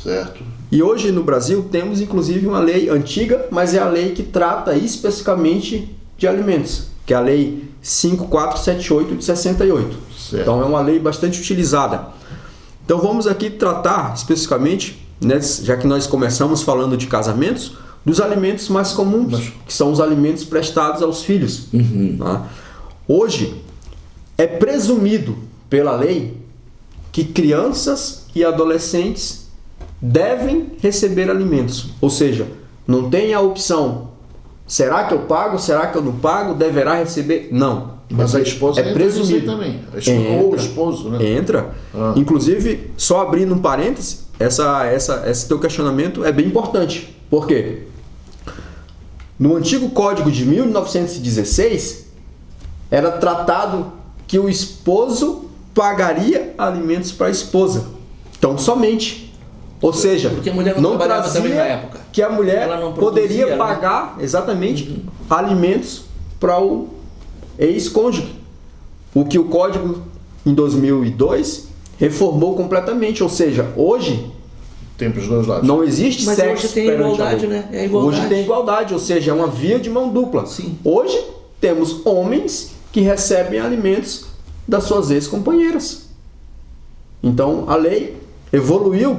Certo. E hoje no Brasil temos inclusive uma lei antiga, mas é a lei que trata especificamente de alimentos, que é a Lei 5478 de 68. Certo. Então é uma lei bastante utilizada. Então vamos aqui tratar especificamente, né, já que nós começamos falando de casamentos, dos alimentos mais comuns, que são os alimentos prestados aos filhos. Tá? Hoje é presumido pela lei que crianças e adolescentes devem receber alimentos. Ou seja, não tem a opção, será que eu pago, será que eu não pago, deverá receber? Não. Mas a esposa é presumido também. Entra, ou o esposo, né? Entra. Inclusive, só abrindo um parêntese, esse teu questionamento é bem importante. Por quê? No antigo Código de 1916, era tratado que o esposo pagaria alimentos para a esposa. Então, somente. Ou seja, porque a mulher não trabalhava também na época. Que a mulher poderia produzia, pagar, exatamente, alimentos para o ex-cônjuge. O que o Código, em 2002, reformou completamente. Ou seja, hoje tem para os dois lados. Não existe mas sexo. Hoje tem igualdade, né? É igualdade. Hoje tem igualdade, ou seja, é uma via de mão dupla. Sim. Hoje temos homens que recebem alimentos das suas ex-companheiras. Então a lei evoluiu.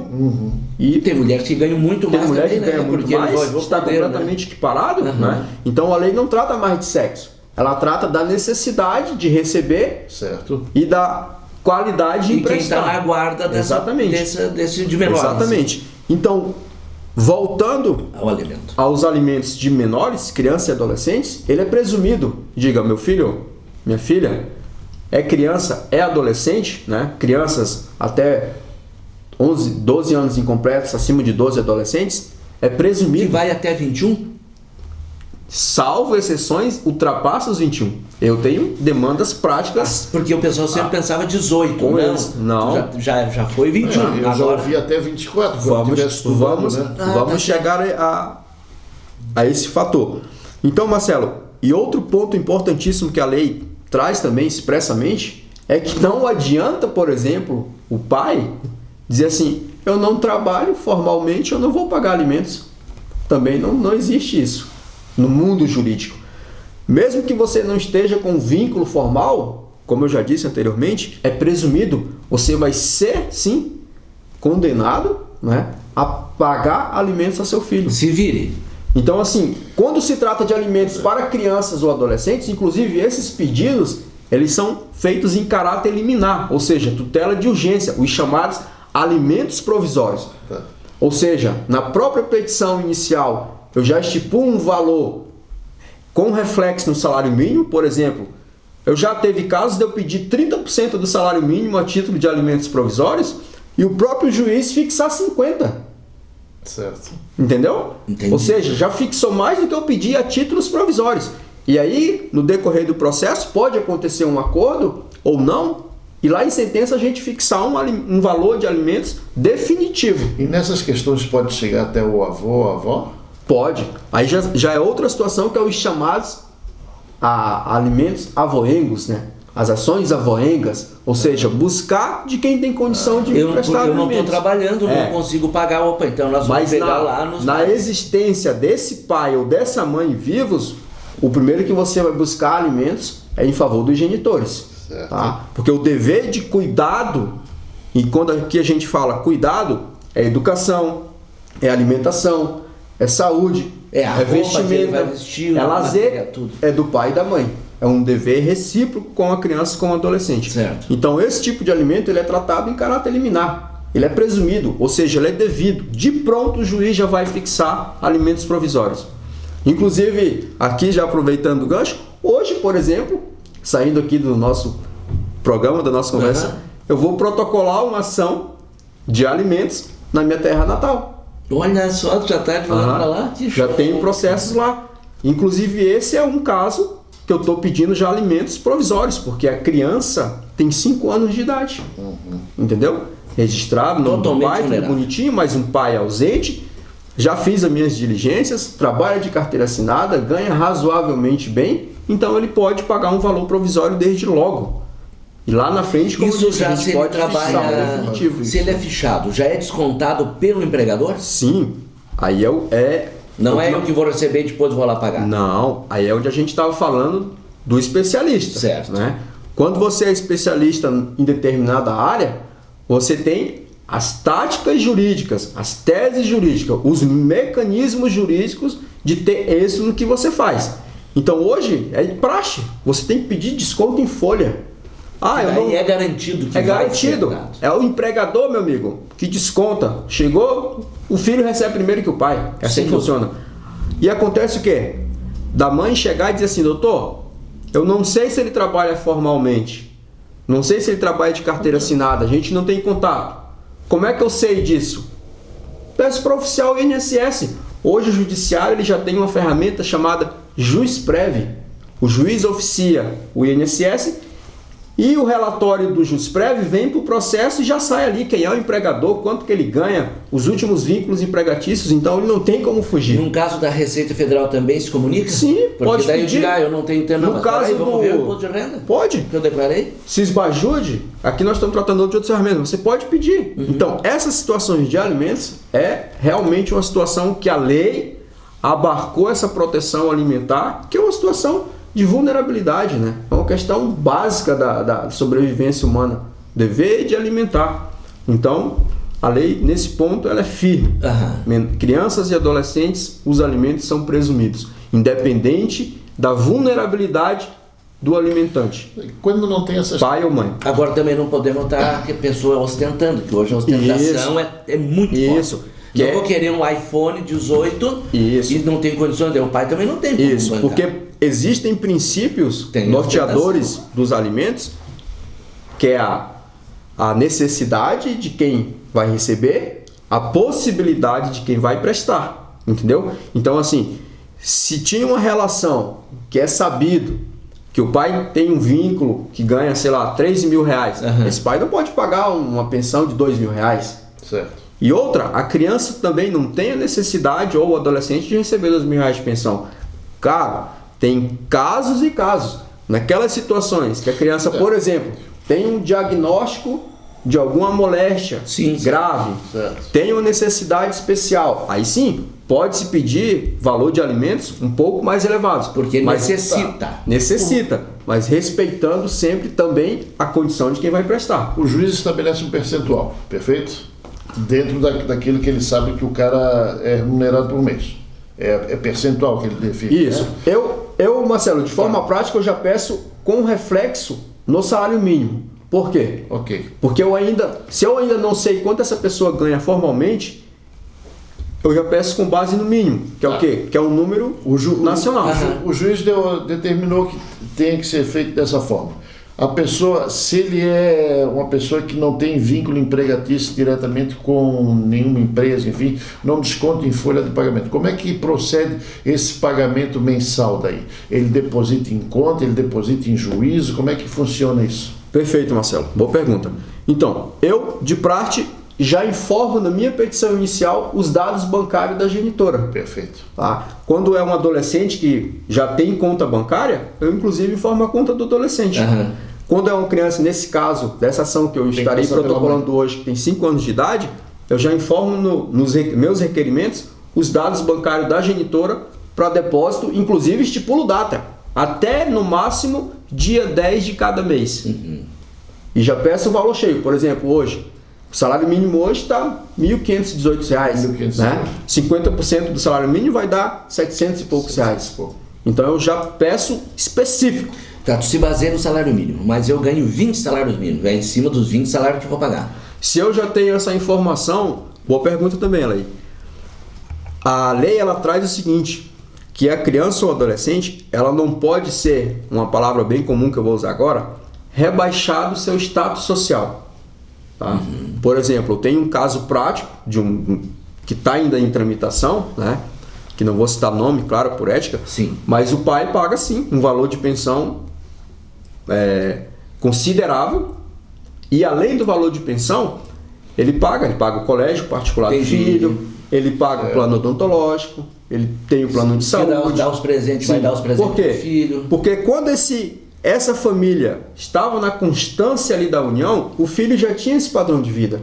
E tem mulheres que ganham muito mais. Tem mulher também, que ganha né? muito porque mais, está completamente equiparado. Né? Então a lei não trata mais de sexo. Ela trata da necessidade de receber, certo, e da qualidade de emprestar. E quem está na guarda desse de menores. Exatamente. Então, voltando aos alimentos de menores, crianças e adolescentes, ele é presumido. Diga, meu filho, minha filha, é criança, é adolescente, né? Crianças até 11, 12 anos incompletos, acima de 12 adolescentes, é presumido. Que vai até 21? Salvo exceções, ultrapassa os 21. Eu tenho demandas práticas. Porque o pessoal sempre pensava 18. Com eles. Não. Já foi 21. Eu já ouvi até 24. Vamos chegar a esse fator. Então, Marcelo, e outro ponto importantíssimo que a lei traz também expressamente é que não adianta, por exemplo, o pai dizer assim: eu não trabalho formalmente, eu não vou pagar alimentos. Também não existe isso no mundo jurídico. Mesmo que você não esteja com um vínculo formal, como eu já disse anteriormente, é presumido, você vai ser, sim, condenado, né, a pagar alimentos a seu filho. Se vire. Então, assim, quando se trata de alimentos para crianças ou adolescentes, inclusive esses pedidos, eles são feitos em caráter liminar, ou seja, tutela de urgência, os chamados alimentos provisórios. Ou seja, na própria petição inicial, eu já estipulo um valor com reflexo no salário mínimo. Por exemplo, eu já teve casos de eu pedir 30% do salário mínimo a título de alimentos provisórios e o próprio juiz fixar 50%. Certo. Entendeu? Entendi. Ou seja, já fixou mais do que eu pedi a títulos provisórios. E aí, no decorrer do processo, pode acontecer um acordo ou não, e lá em sentença a gente fixar um valor de alimentos definitivo. E nessas questões pode chegar até o avô, a avó? Pode. Aí já é outra situação, que é os chamados alimentos avoengos, né? As ações avoengas, ou seja, buscar de quem tem condição de prestar alimentos. Eu não estou trabalhando, não consigo pagar, então nós vamos pegar lá nos... Na existência desse pai ou dessa mãe vivos, o primeiro que você vai buscar alimentos é em favor dos genitores. Tá? Porque o dever de cuidado, e quando aqui a gente fala cuidado, é educação, é alimentação, é saúde, é vestimenta, vestir, é lazer, é do pai e da mãe. é um dever recíproco com a criança e com o adolescente. Certo. Então esse tipo de alimento ele é tratado em caráter liminar. Ele é presumido, ou seja, ele é devido. De pronto o juiz já vai fixar alimentos provisórios. Inclusive, aqui já aproveitando o gancho, hoje, por exemplo, saindo aqui do nosso programa, da nossa conversa, eu vou protocolar uma ação de alimentos na minha terra natal. Olha só, tu já está de volta para lá? Já tenho processos lá. Inclusive, esse é um caso que eu estou pedindo já alimentos provisórios, porque a criança tem 5 anos de idade. Entendeu? Registrado no pai, tudo bonitinho, mas um pai ausente. Já fiz as minhas diligências, trabalha de carteira assinada, ganha razoavelmente bem, então ele pode pagar um valor provisório desde logo. E lá na frente, como isso já a gente pode trabalha, se ele é fichado, já é descontado pelo empregador? Sim. Aí não é eu que vou receber e depois vou lá pagar. Não, aí é onde a gente estava falando do especialista. Certo. Né? Quando você é especialista em determinada área, você tem as táticas jurídicas, as teses jurídicas, os mecanismos jurídicos de ter êxito no que você faz. Então hoje é praxe, você tem que pedir desconto em folha. É garantido que é garantido. É o empregador, meu amigo, que desconta. Chegou, o filho recebe primeiro que o pai. É assim que funciona. E acontece o quê? Da mãe chegar e dizer assim: doutor, eu não sei se ele trabalha formalmente, não sei se ele trabalha de carteira assinada, a gente não tem contato. Como é que eu sei disso? Peço para o oficial INSS. Hoje o judiciário ele já tem uma ferramenta chamada JuizPrev. O juiz oficia o INSS e o relatório do JuizPrev vem para o processo e já sai ali quem é o empregador, quanto que ele ganha, os últimos vínculos empregatícios, então ele não tem como fugir. No caso da Receita Federal também se comunica? Sim, porque pode daí pedir. Eu digo, eu não tenho tempo, no caso vamos ver o imposto de renda? Pode. Que eu declarei? Se esbajude, aqui nós estamos tratando de outros ferramentas, você pode pedir. Então, essas situações de alimentos é realmente uma situação que a lei abarcou essa proteção alimentar, que é uma situação de vulnerabilidade, né? É uma questão básica da sobrevivência humana, dever de alimentar. Então, a lei, nesse ponto, ela é firme. Crianças e adolescentes, os alimentos são presumidos, independente da vulnerabilidade do alimentante. Quando não tem essas... Pai ou mãe. Agora também não podemos estar que a pessoa ostentando, que hoje a ostentação é muito forte. Eu vou querer um iPhone 18 e não tem condições, o pai também não tem como bancar. Porque existem princípios norteadores dos alimentos, que é a necessidade de quem vai receber, a possibilidade de quem vai prestar, entendeu? Então assim, se tinha uma relação que é sabido que o pai tem um vínculo que ganha, sei lá, 13 mil reais, esse pai não pode pagar uma pensão de 2 mil reais. Certo. E outra, a criança também não tem a necessidade, ou o adolescente, de receber 2 mil reais de pensão. Cara, tem casos e casos. Naquelas situações que a criança, por exemplo, tem um diagnóstico de alguma moléstia grave, tem uma necessidade especial, aí sim, pode-se pedir valor de alimentos um pouco mais elevados. Porque necessita, mas respeitando sempre também a condição de quem vai prestar. O juiz estabelece um percentual, perfeito? Dentro daquilo que ele sabe que o cara é remunerado por mês. É percentual que ele define. Isso. Né? Eu, Marcelo, de forma prática, eu já peço com reflexo no salário mínimo. Por quê? Porque se eu ainda não sei quanto essa pessoa ganha formalmente, eu já peço com base no mínimo, que é o quê? Que é o número nacional. O juiz determinou que tem que ser feito dessa forma. A pessoa, se ele é uma pessoa que não tem vínculo empregatício diretamente com nenhuma empresa, enfim, não desconta em folha de pagamento. Como é que procede esse pagamento mensal daí? Ele deposita em conta, ele deposita em juízo? Como é que funciona isso? Perfeito, Marcelo. Boa pergunta. Então, eu, de parte, já informo na minha petição inicial os dados bancários da genitora. Perfeito. Tá? Quando é um adolescente que já tem conta bancária, eu inclusive informo a conta do adolescente. Quando é uma criança, nesse caso, dessa ação que eu estarei protocolando hoje, que tem 5 anos de idade, eu já informo nos meus requerimentos os dados bancários da genitora para depósito, inclusive estipulo data, até no máximo dia 10 de cada mês. E já peço o valor cheio. Por exemplo, hoje, o salário mínimo hoje está R$ 1.518, né? 50% do salário mínimo vai dar R$ 700 e poucos reais. Então eu já peço específico. Tá, tu se baseia no salário mínimo, mas eu ganho 20 salários mínimos, é em cima dos 20 salários que eu vou pagar. Se eu já tenho essa informação, boa pergunta também, lei. A lei, ela traz o seguinte, que a criança ou adolescente, ela não pode ser, uma palavra bem comum que eu vou usar agora, rebaixado o seu status social. Tá? Por exemplo, eu tenho um caso prático de que está ainda em tramitação, né? Que não vou citar nome, claro, por ética, sim, mas o pai paga sim um valor de pensão considerável, e além do valor de pensão, ele paga o colégio particular do filho, ele paga o plano odontológico, ele tem o plano de saúde. Dá os presentes, vai dar os presentes pro filho. Porque quando essa família estava na constância ali da união, o filho já tinha esse padrão de vida.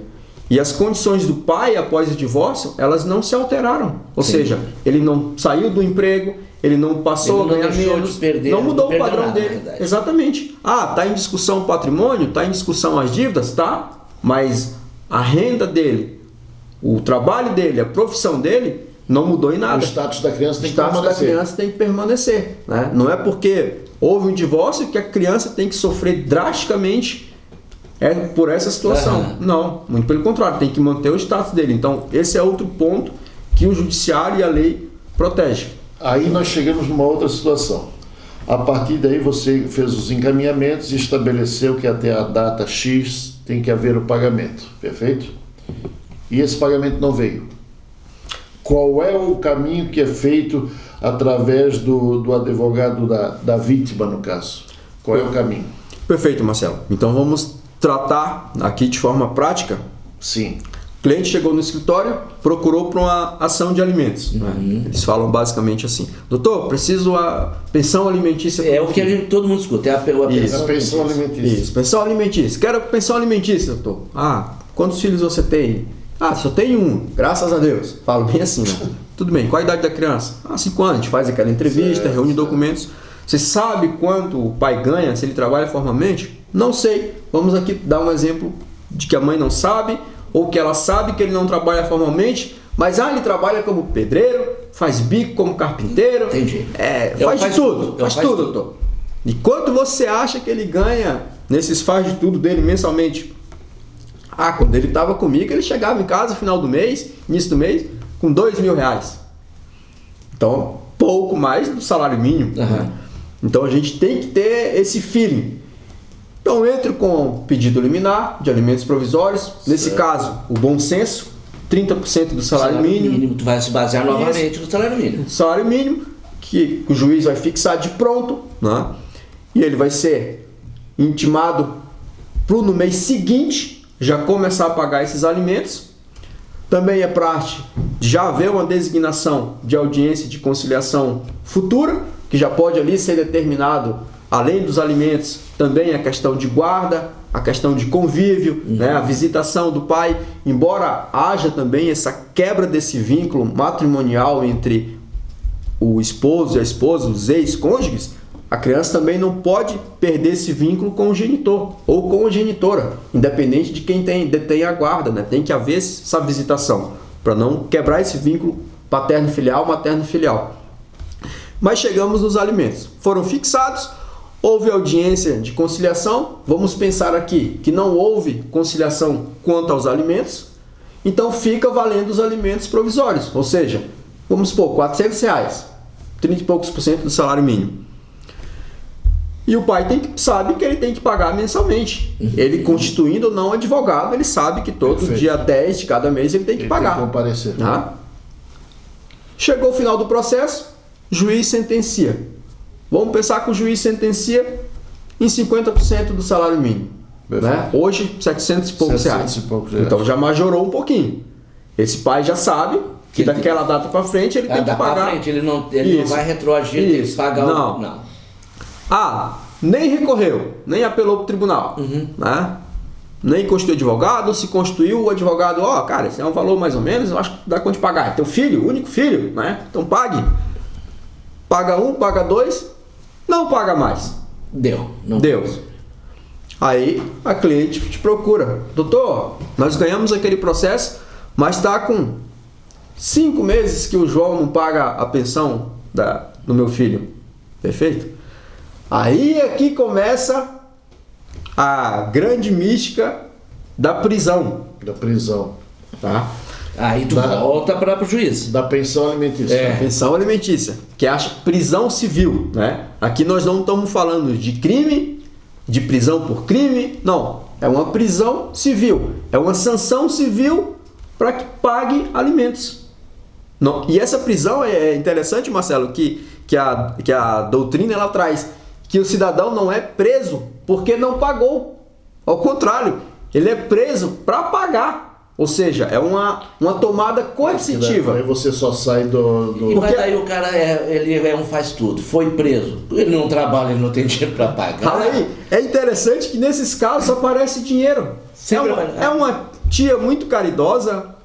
E as condições do pai após o divórcio, elas não se alteraram. Ou seja, ele não saiu do emprego, ele não passou a ganhar menos, não mudou o padrão dele. Exatamente. Está em discussão o patrimônio, está em discussão as dívidas, tá? Mas a renda dele, o trabalho dele, a profissão dele, não mudou em nada. O status da criança tem que permanecer. Né? Não é porque houve um divórcio que a criança tem que sofrer drasticamente por essa situação. Não, muito pelo contrário, tem que manter o status dele. Então, esse é outro ponto que o judiciário e a lei protegem. Aí nós chegamos numa outra situação. A partir daí você fez os encaminhamentos e estabeleceu que até a data X tem que haver o pagamento, perfeito? E esse pagamento não veio. Qual é o caminho que é feito através do advogado da vítima, no caso? Qual é o caminho? Perfeito, Marcelo. Então vamos tratar aqui de forma prática. Sim. O cliente chegou no escritório, procurou por uma ação de alimentos. Né? Eles falam basicamente assim: doutor, preciso a pensão alimentícia. É o que todo mundo escuta, é a pensão alimentícia. Isso, pensão alimentícia. Quero pensão alimentícia, doutor. Quantos filhos você tem? Só tenho um, graças a Deus. Falo bem assim, né? Tudo bem, qual a idade da criança? 5 anos, a gente faz aquela entrevista, reúne documentos. Você sabe quanto o pai ganha se ele trabalha formalmente? Não sei. Vamos aqui dar um exemplo de que a mãe não sabe, ou que ela sabe que ele não trabalha formalmente, mas ele trabalha como pedreiro, faz bico como carpinteiro. Entendi. Faz tudo, doutor. E quanto você acha que ele ganha nesses faz de tudo dele mensalmente? Quando ele estava comigo, ele chegava em casa no final do mês, início do mês, com R$2.000. Então, pouco mais do salário mínimo. Né? Então, a gente tem que ter esse feeling. Então, entro com pedido liminar de alimentos provisórios. Certo. Nesse caso, o bom senso, 30% do salário mínimo. Tu vai se basear novamente no salário mínimo. Salário mínimo, que o juiz vai fixar de pronto, né? E ele vai ser intimado para no mês seguinte já começar a pagar esses alimentos. Também é praxe de já haver uma designação de audiência de conciliação futura, que já pode ali ser determinado, além dos alimentos, também a questão de guarda, a questão de convívio, né, a visitação do pai. Embora haja também essa quebra desse vínculo matrimonial entre o esposo e a esposa, os ex-cônjuges, a criança também não pode perder esse vínculo com o genitor ou com a genitora, independente de quem detém a guarda, né? Tem que haver essa visitação, para não quebrar esse vínculo paterno-filial, materno-filial. Mas chegamos nos alimentos. Foram fixados, houve audiência de conciliação. Vamos pensar aqui que não houve conciliação quanto aos alimentos, então fica valendo os alimentos provisórios, ou seja, vamos supor, R$400, 30 e poucos % do salário mínimo. E o pai sabe que ele tem que pagar mensalmente. Ele, constituindo ou não advogado, ele sabe que todo dia 10 de cada mês ele tem que pagar. Tem que comparecer. Chegou o final do processo, juiz sentencia. Vamos pensar que o juiz sentencia em 50% do salário mínimo. Né? Hoje, 700 e poucos reais. Então já majorou um pouquinho. Esse pai já sabe que daquela data para frente ele tem que pagar. Frente, ele não vai retroagir, ele tem que pagar não. Nem recorreu, nem apelou para o tribunal, né? Nem constituiu advogado, se constituiu o advogado, cara, esse é um valor mais ou menos, eu acho que dá conta de pagar. É teu filho, único filho, né? Então pague. Paga 1, paga 2, não paga mais. Deu. Aí a cliente te procura: doutor, nós ganhamos aquele processo, mas está com 5 meses que o João não paga a pensão do meu filho. Perfeito? Aí é que começa a grande mística da prisão. Da prisão. Tá? Aí tu volta para o juiz. Da pensão alimentícia. Da pensão alimentícia, que é a prisão civil, né? Aqui nós não estamos falando de crime, de prisão por crime, não. É uma prisão civil, é uma sanção civil para que pague alimentos. Não. E essa prisão é interessante, Marcelo, que a doutrina ela traz que o cidadão não é preso porque não pagou. Ao contrário, ele é preso para pagar. Ou seja, é uma tomada coercitiva. Aí você só sai do... E mas daí o cara ele é um faz tudo, foi preso, ele não trabalha, ele não tem dinheiro para pagar. Aí, é interessante que nesses casos aparece dinheiro. É uma tia muito caridosa,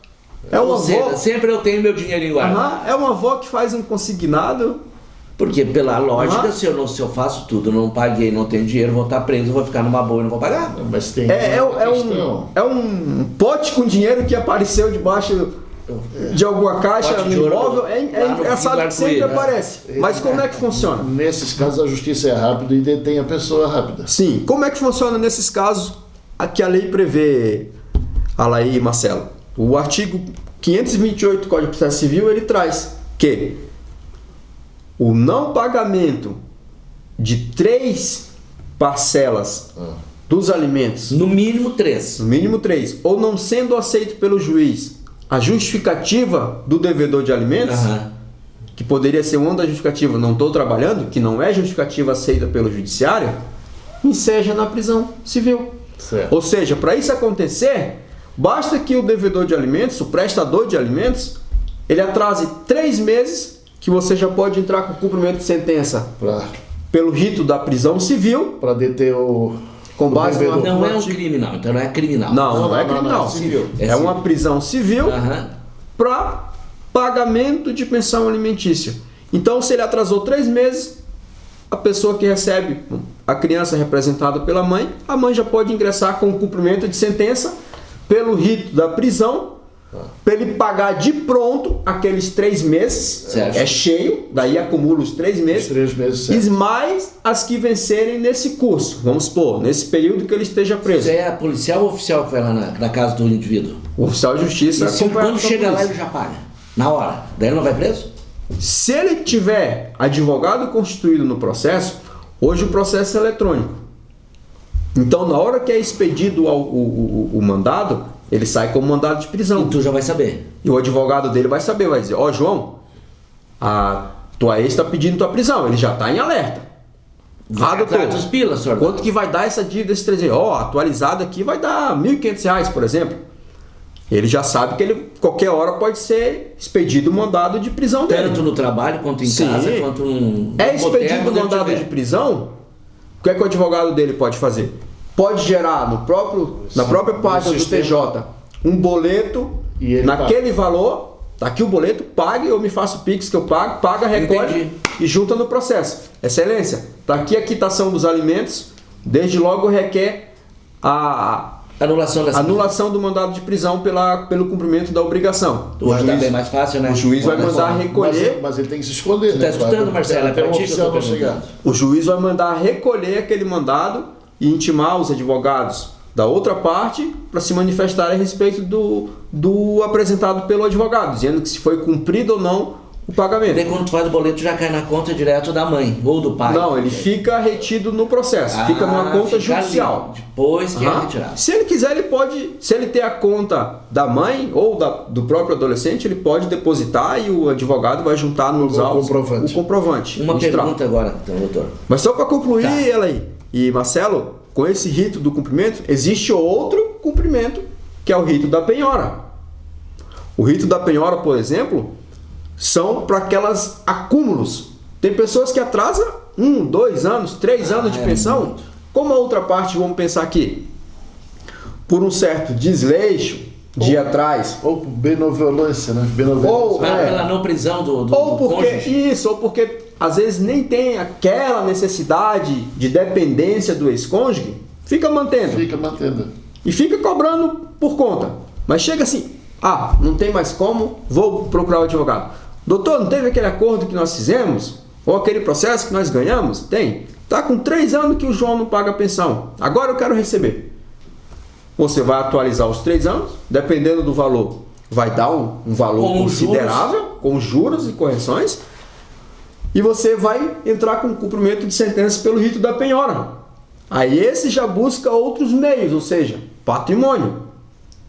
é uma avó... Sempre eu tenho meu dinheirinho guardado. É uma avó que faz um consignado. Porque pela lógica, se eu faço tudo, não paguei, não tenho dinheiro, vou estar preso, vou ficar numa boa e não vou pagar. Mas tem um pote com dinheiro que apareceu debaixo de alguma caixa no imóvel. É engraçado que sempre aparece. Mas como é que funciona? Nesses casos a justiça é rápida e detém a pessoa rápida. Sim. Como é que funciona nesses casos que a lei prevê, Alaí e Marcelo? O artigo 528 do Código de Processo Civil, ele traz que o não pagamento de 3 parcelas dos alimentos, no mínimo 3, ou não sendo aceito pelo juiz a justificativa do devedor de alimentos, que poderia ser uma da justificativa, não estou trabalhando, que não é justificativa aceita pelo judiciário, enseja na prisão civil. Certo. Ou seja, para isso acontecer, basta que o devedor de alimentos, o prestador de alimentos, ele atrase 3 meses, que você já pode entrar com cumprimento de sentença pelo rito da prisão civil. Para deter o... Com base no... Não é um criminal, então não é criminal. Não é criminal. É civil. É uma prisão civil para pagamento de pensão alimentícia. Então, se ele atrasou 3 meses, a pessoa que recebe a criança representada pela mãe, a mãe já pode ingressar com o cumprimento de sentença pelo rito da prisão, para ele pagar de pronto aqueles 3 meses, é cheio, daí acumula os 3 meses, 3 meses certo. E mais as que vencerem nesse curso, vamos supor, nesse período que ele esteja preso. Você é policial ou oficial que vai lá na casa do indivíduo? O oficial de justiça. Quando chega lá ele já paga, na hora, daí ele não vai preso? Se ele tiver advogado constituído no processo, hoje o processo é eletrônico. Então, na hora que é expedido o mandado, ele sai como mandado de prisão. E tu já vai saber. E o advogado dele vai saber, vai dizer, João, a tua ex está pedindo tua prisão, ele já está em alerta. Dos pilas, senhor. Quanto que vai dar essa dívida desse 3 anos? Atualizado aqui vai dar R$1.500, por exemplo. Ele já sabe que ele, qualquer hora, pode ser expedido o mandado de prisão dele. Tanto no trabalho, quanto em casa, quanto no é expedido o mandado de prisão, o que é que o advogado dele pode fazer? Pode gerar na própria página do TJ um boleto naquele valor, tá aqui o boleto, pague, eu me faço Pix que eu pago, paga, recolhe e junta no processo. Excelência, tá aqui a quitação dos alimentos, desde logo requer a anulação do mandado de prisão pelo cumprimento da obrigação. Hoje está bem mais fácil, né? O juiz vai mandar recolher. Mas ele tem que se esconder, né? Tá escutando, Marcelo? Até o oficial não chegar. O juiz vai mandar recolher aquele mandado e intimar os advogados da outra parte para se manifestar a respeito do apresentado pelo advogado, dizendo que se foi cumprido ou não o pagamento. Daí quando tu faz o boleto já cai na conta direto da mãe ou do pai? Não, ele fica retido no processo, fica numa conta judicial. Ali, depois que é retirado. Se ele quiser, ele pode, se ele ter a conta da mãe ou do próprio adolescente, ele pode depositar e o advogado vai juntar nos autos o comprovante. Uma pergunta agora, então, doutor. Mas só para concluir, ela aí. E Marcelo, com esse rito do cumprimento, existe outro cumprimento, que é o rito da penhora. O rito da penhora, por exemplo, são para aquelas acúmulos. Tem pessoas que atrasam 1, 2 anos, 3 anos de pensão. Como a outra parte, vamos pensar aqui, por um certo desleixo de ir atrás. Ou por benevolência, né? Ou pela não prisão do cônjuge. Ou porque às vezes nem tem aquela necessidade de dependência do ex-cônjuge, fica mantendo. E fica cobrando por conta. Mas chega assim, não tem mais como, vou procurar o advogado. Doutor, não teve aquele acordo que nós fizemos? Ou aquele processo que nós ganhamos? Tem. Tá com 3 anos que o João não paga a pensão. Agora eu quero receber. Você vai atualizar os 3 anos, dependendo do valor, vai dar um valor considerável, com juros e correções, e você vai entrar com cumprimento de sentença pelo rito da penhora. Aí esse já busca outros meios, ou seja, patrimônio.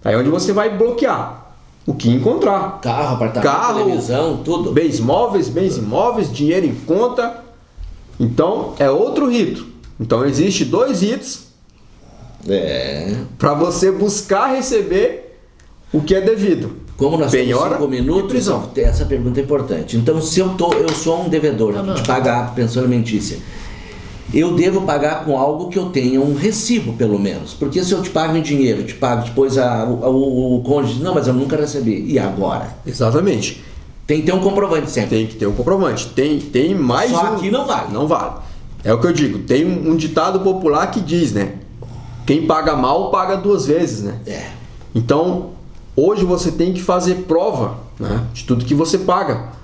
Aí é onde você vai bloquear o que encontrar. Carro, apartamento, televisão, tudo. Bens móveis, bens imóveis, dinheiro em conta. Então, é outro rito. Então, existe 2 ritos para você buscar receber o que é devido. Como nós penhora, temos 5 minutos, essa pergunta é importante. Então, se eu sou um devedor de pagar pensão alimentícia, eu devo pagar com algo que eu tenha um recibo, pelo menos. Porque se eu te pago em dinheiro, te pago depois o cônjuge, não, mas eu nunca recebi. E agora? Exatamente. Tem que ter um comprovante sempre. Tem que ter um comprovante. Tem mais Só aqui não vale. Não vale. É o que eu digo. Tem um ditado popular que diz, né? Quem paga mal, paga 2 vezes, né? Então, hoje você tem que fazer prova, né, de tudo que você paga.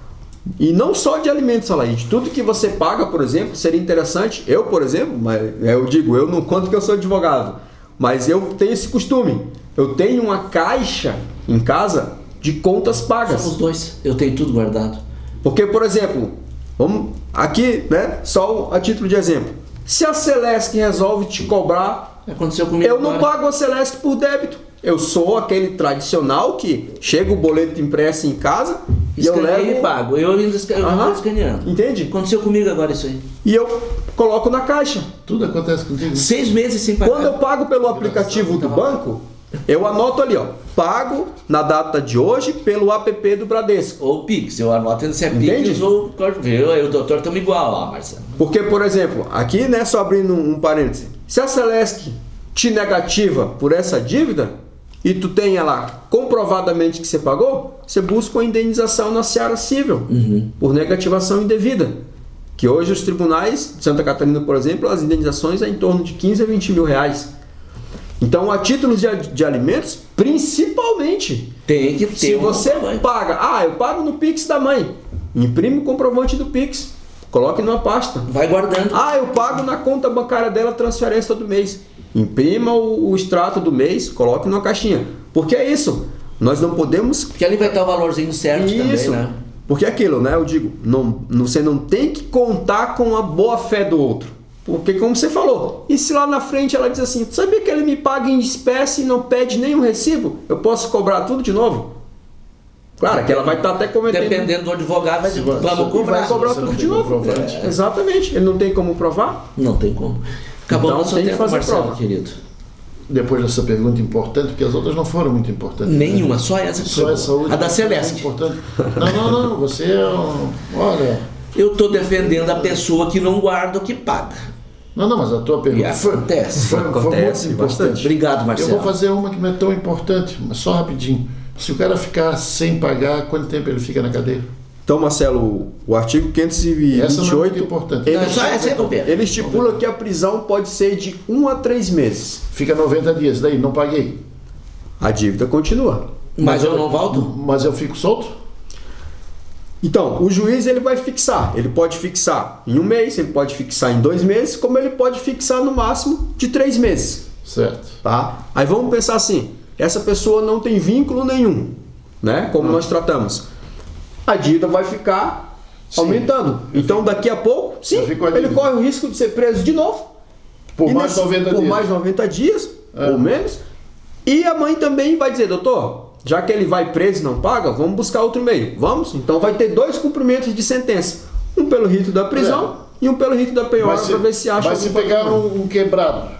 E não só de alimentos, Alain, de tudo que você paga, por exemplo, seria interessante. Eu, por exemplo, eu não conto que eu sou advogado, mas eu tenho esse costume. Eu tenho uma caixa em casa de contas pagas. Somos 2, eu tenho tudo guardado. Porque, por exemplo, vamos aqui, né, só a título de exemplo. Se a Celesc resolve te cobrar, aconteceu comigo eu não pago a Celesc por débito. Eu sou aquele tradicional que chega o boleto impresso em casa e eu levo e pago. Eu ainda estou escaneando. Entende? Aconteceu comigo agora isso aí. E eu coloco na caixa. Tudo acontece contigo. 6 meses sem pagar. Quando eu pago pelo aplicativo do banco, eu anoto ali, ó, pago na data de hoje pelo app do Bradesco. Ou Pix, eu anoto se é Pix ou eu, doutor, estamos igual lá, Marcelo. Porque, por exemplo, aqui, né, só abrindo um parêntese, se a Celesc te negativa por essa dívida e tu tem lá comprovadamente que você pagou, você busca uma indenização na seara civil por negativação indevida. Que hoje os tribunais de Santa Catarina, por exemplo, as indenizações é em torno de 15 a 20 mil reais. Então, a títulos de alimentos, principalmente, tem que ter. Se você paga, eu pago no Pix da mãe, imprime o comprovante do Pix, coloque numa pasta. Vai guardando. Eu pago na conta bancária dela transferência todo mês. Imprima o extrato do mês, coloque numa caixinha. Porque é isso. Nós não podemos... Porque ali vai estar o valorzinho certo também, né? Porque é aquilo, né? Eu digo, você não tem que contar com a boa fé do outro. Porque, como você falou, e se lá na frente ela diz assim, sabia que ele me paga em espécie e não pede nenhum recibo? Eu posso cobrar tudo de novo? Claro que ela vai estar até cometendo... Dependendo do advogado, vai cobrar tudo de novo. Exatamente. Ele não tem como provar? Não tem como. Acabou então, nosso tempo, Marcelo, querido. Depois dessa pergunta importante, porque as outras não foram muito importantes. Nenhuma, né? Só essa. Só essa última. A da Celeste. Não, você é olha... Eu estou defendendo a pessoa que não guarda o que paga. Não, mas a tua pergunta acontece. Acontece bastante. Obrigado, Marcelo. Eu vou fazer uma que não é tão importante, mas só rapidinho. Se o cara ficar sem pagar, quanto tempo ele fica na cadeia? Então, Marcelo, o artigo 528, essa não é muito importante. Ele estipula que a prisão pode ser de 1 a 3 meses. Fica 90 dias, daí não paguei. A dívida continua. Mas eu não volto? Mas eu fico solto? Então, o juiz ele vai fixar. Ele pode fixar em 1 mês, ele pode fixar em 2 meses, como ele pode fixar no máximo de 3 meses. Certo. Tá? Aí vamos pensar assim, essa pessoa não tem vínculo nenhum, né? Como nós tratamos. A dívida vai ficar aumentando. Então, daqui a pouco, ele corre o risco de ser preso de novo. Por mais 90 dias, ou menos. E a mãe também vai dizer, doutor, já que ele vai preso e não paga, vamos buscar outro meio. Vamos? Então vai ter 2 cumprimentos de sentença. Um pelo rito da prisão e um pelo rito da penhora para ver se acha... Mas se pegar um quebrado,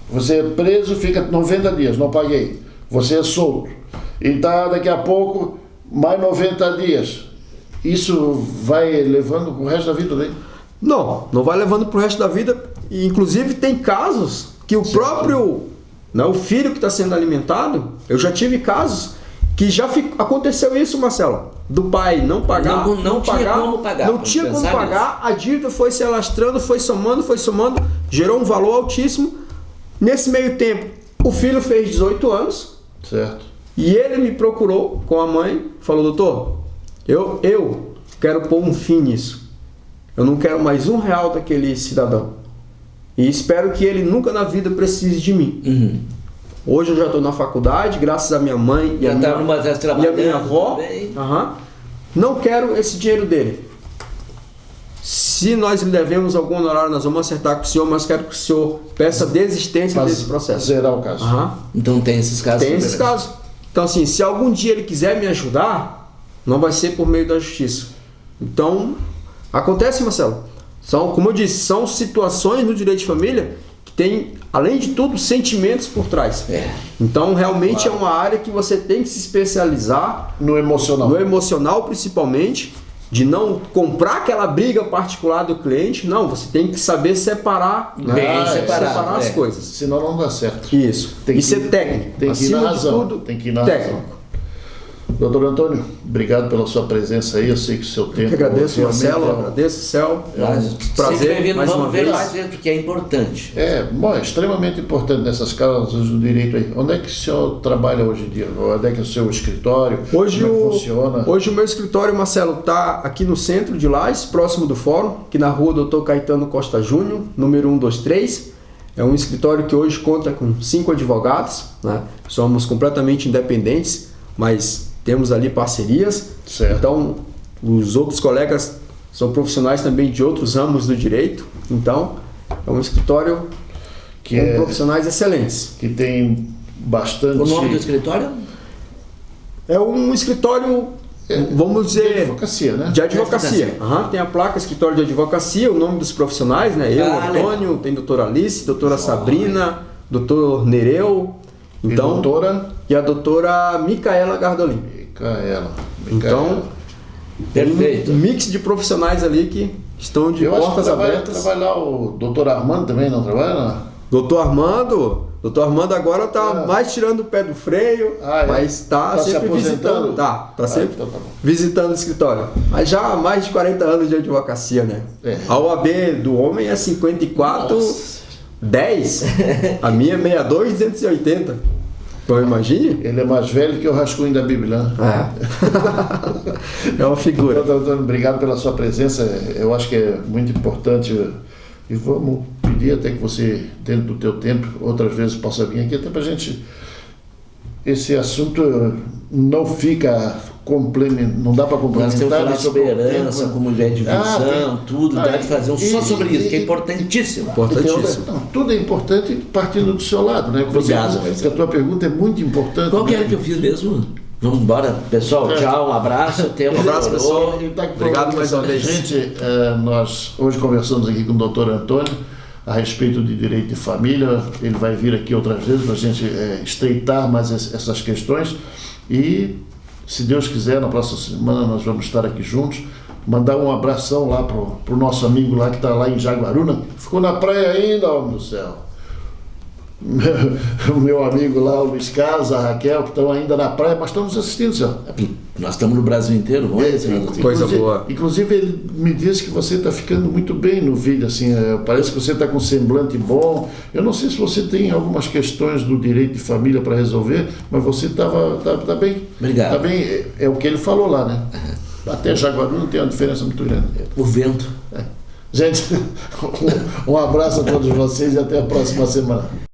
você é preso, fica 90 dias, não paguei. Você é solto. E tá daqui a pouco... mais 90 dias, isso vai levando pro resto da vida dele? Não vai levando pro resto da vida. E, inclusive tem casos que o próprio, né, o filho que está sendo alimentado, eu já tive casos que já aconteceu isso, Marcelo, do pai não pagar, não tinha como pagar, a dívida foi se alastrando, foi somando, gerou um valor altíssimo. Nesse meio tempo, o filho fez 18 anos. Certo. E ele me procurou com a mãe, falou, doutor, eu quero pôr um fim nisso. Eu não quero mais R$1 daquele cidadão. e espero que ele nunca na vida precise de mim. Hoje eu já estou na faculdade, graças à minha mãe e a minha avó. Não quero esse dinheiro dele. Se nós lhe devemos algum honorário, nós vamos acertar com o senhor, mas quero que o senhor peça desistência desse processo. Zerar o caso. Então tem esses casos. Tem esses casos. Então assim, se algum dia ele quiser me ajudar, não vai ser por meio da justiça. Então, acontece, Marcelo. Como eu disse, são situações no direito de família que tem, além de tudo, sentimentos por trás. Então, realmente é uma área que você tem que se especializar. No emocional. No emocional, principalmente. De não comprar aquela briga particular do cliente. Não, você tem que saber separar, separar as coisas. Senão não dá certo. Isso. E ser técnico. Tem que ir na razão. Tem que ir na razão. Doutor Antônio, obrigado pela sua presença aí. Eu sei que o seu tempo... Eu agradeço, Marcelo. Agradeço, Céu. Prazer. Vamos ver mais vezes, porque é importante. É extremamente importante nessas causas do direito aí. Onde é que o senhor trabalha hoje em dia? Onde é que é o seu escritório? Hoje como é que funciona? Hoje o meu escritório, Marcelo, está aqui no centro de Lages, próximo do fórum, aqui na rua Dr. Caetano Costa Júnior, número 123. É um escritório que hoje conta com 5 advogados, né? Somos completamente independentes, mas temos ali parcerias. Certo. Então, os outros colegas são profissionais também de outros ramos do direito. Então, é um escritório com profissionais excelentes. Que tem bastante... O nome do escritório? É um escritório, vamos dizer... De advocacia, né? De advocacia. Tem a placa escritório de advocacia, o nome dos profissionais, né? Eu, Antônio, tem doutora Alice, doutora Sabrina, doutor Nereu. Então, e a doutora Micaela Gardolin. Então, perfeito. Um mix de profissionais ali que estão de portas abertas. Trabalha lá o doutor Armando também, não trabalha? Não? Doutor Armando agora está mais tirando o pé do freio, mas está sempre visitando. Tá sempre visitando o escritório. Mas já há mais de 40 anos de advocacia, né? A OAB do homem é 5410, a minha é 62280. Então imagine. Ele é mais velho que o rascunho da Bíblia, né? É uma figura. Doutor, obrigado pela sua presença. Eu acho que é muito importante. E vamos pedir até que você, dentro do teu tempo, outras vezes possa vir aqui, até para a gente... Esse assunto não fica complementar, não dá para complementar. Nós temos esperança, como mulher de visão, tudo, dá de fazer só sobre isso, que é importantíssimo. Tudo é importante partindo do seu lado, né? Obrigado. Porque a tua pergunta é muito importante. Qual que era que eu fiz mesmo? Vamos embora, pessoal. Tchau, um abraço. Um abraço, pessoal. Obrigado mais uma vez. Gente, nós hoje conversamos aqui com o doutor Antônio a respeito de direito de família. Ele vai vir aqui outras vezes para a gente estreitar mais essas questões. E, se Deus quiser, na próxima semana nós vamos estar aqui juntos. Mandar um abração lá pro nosso amigo lá que está lá em Jaguaruna. Ficou na praia ainda, homem do céu. O meu amigo lá, o Luiz Carlos, a Raquel, que estão ainda na praia, mas estamos assistindo, senhor. Nós estamos no Brasil inteiro, coisa boa. Inclusive, ele me disse que você está ficando muito bem no vídeo, assim, parece que você está com um semblante bom. Eu não sei se você tem algumas questões do direito de família para resolver, mas você tá bem. Obrigado. Tá bem, é o que ele falou lá, né? Até Jaguaruna tem uma diferença muito grande. O vento. Gente, um abraço a todos vocês e até a próxima semana.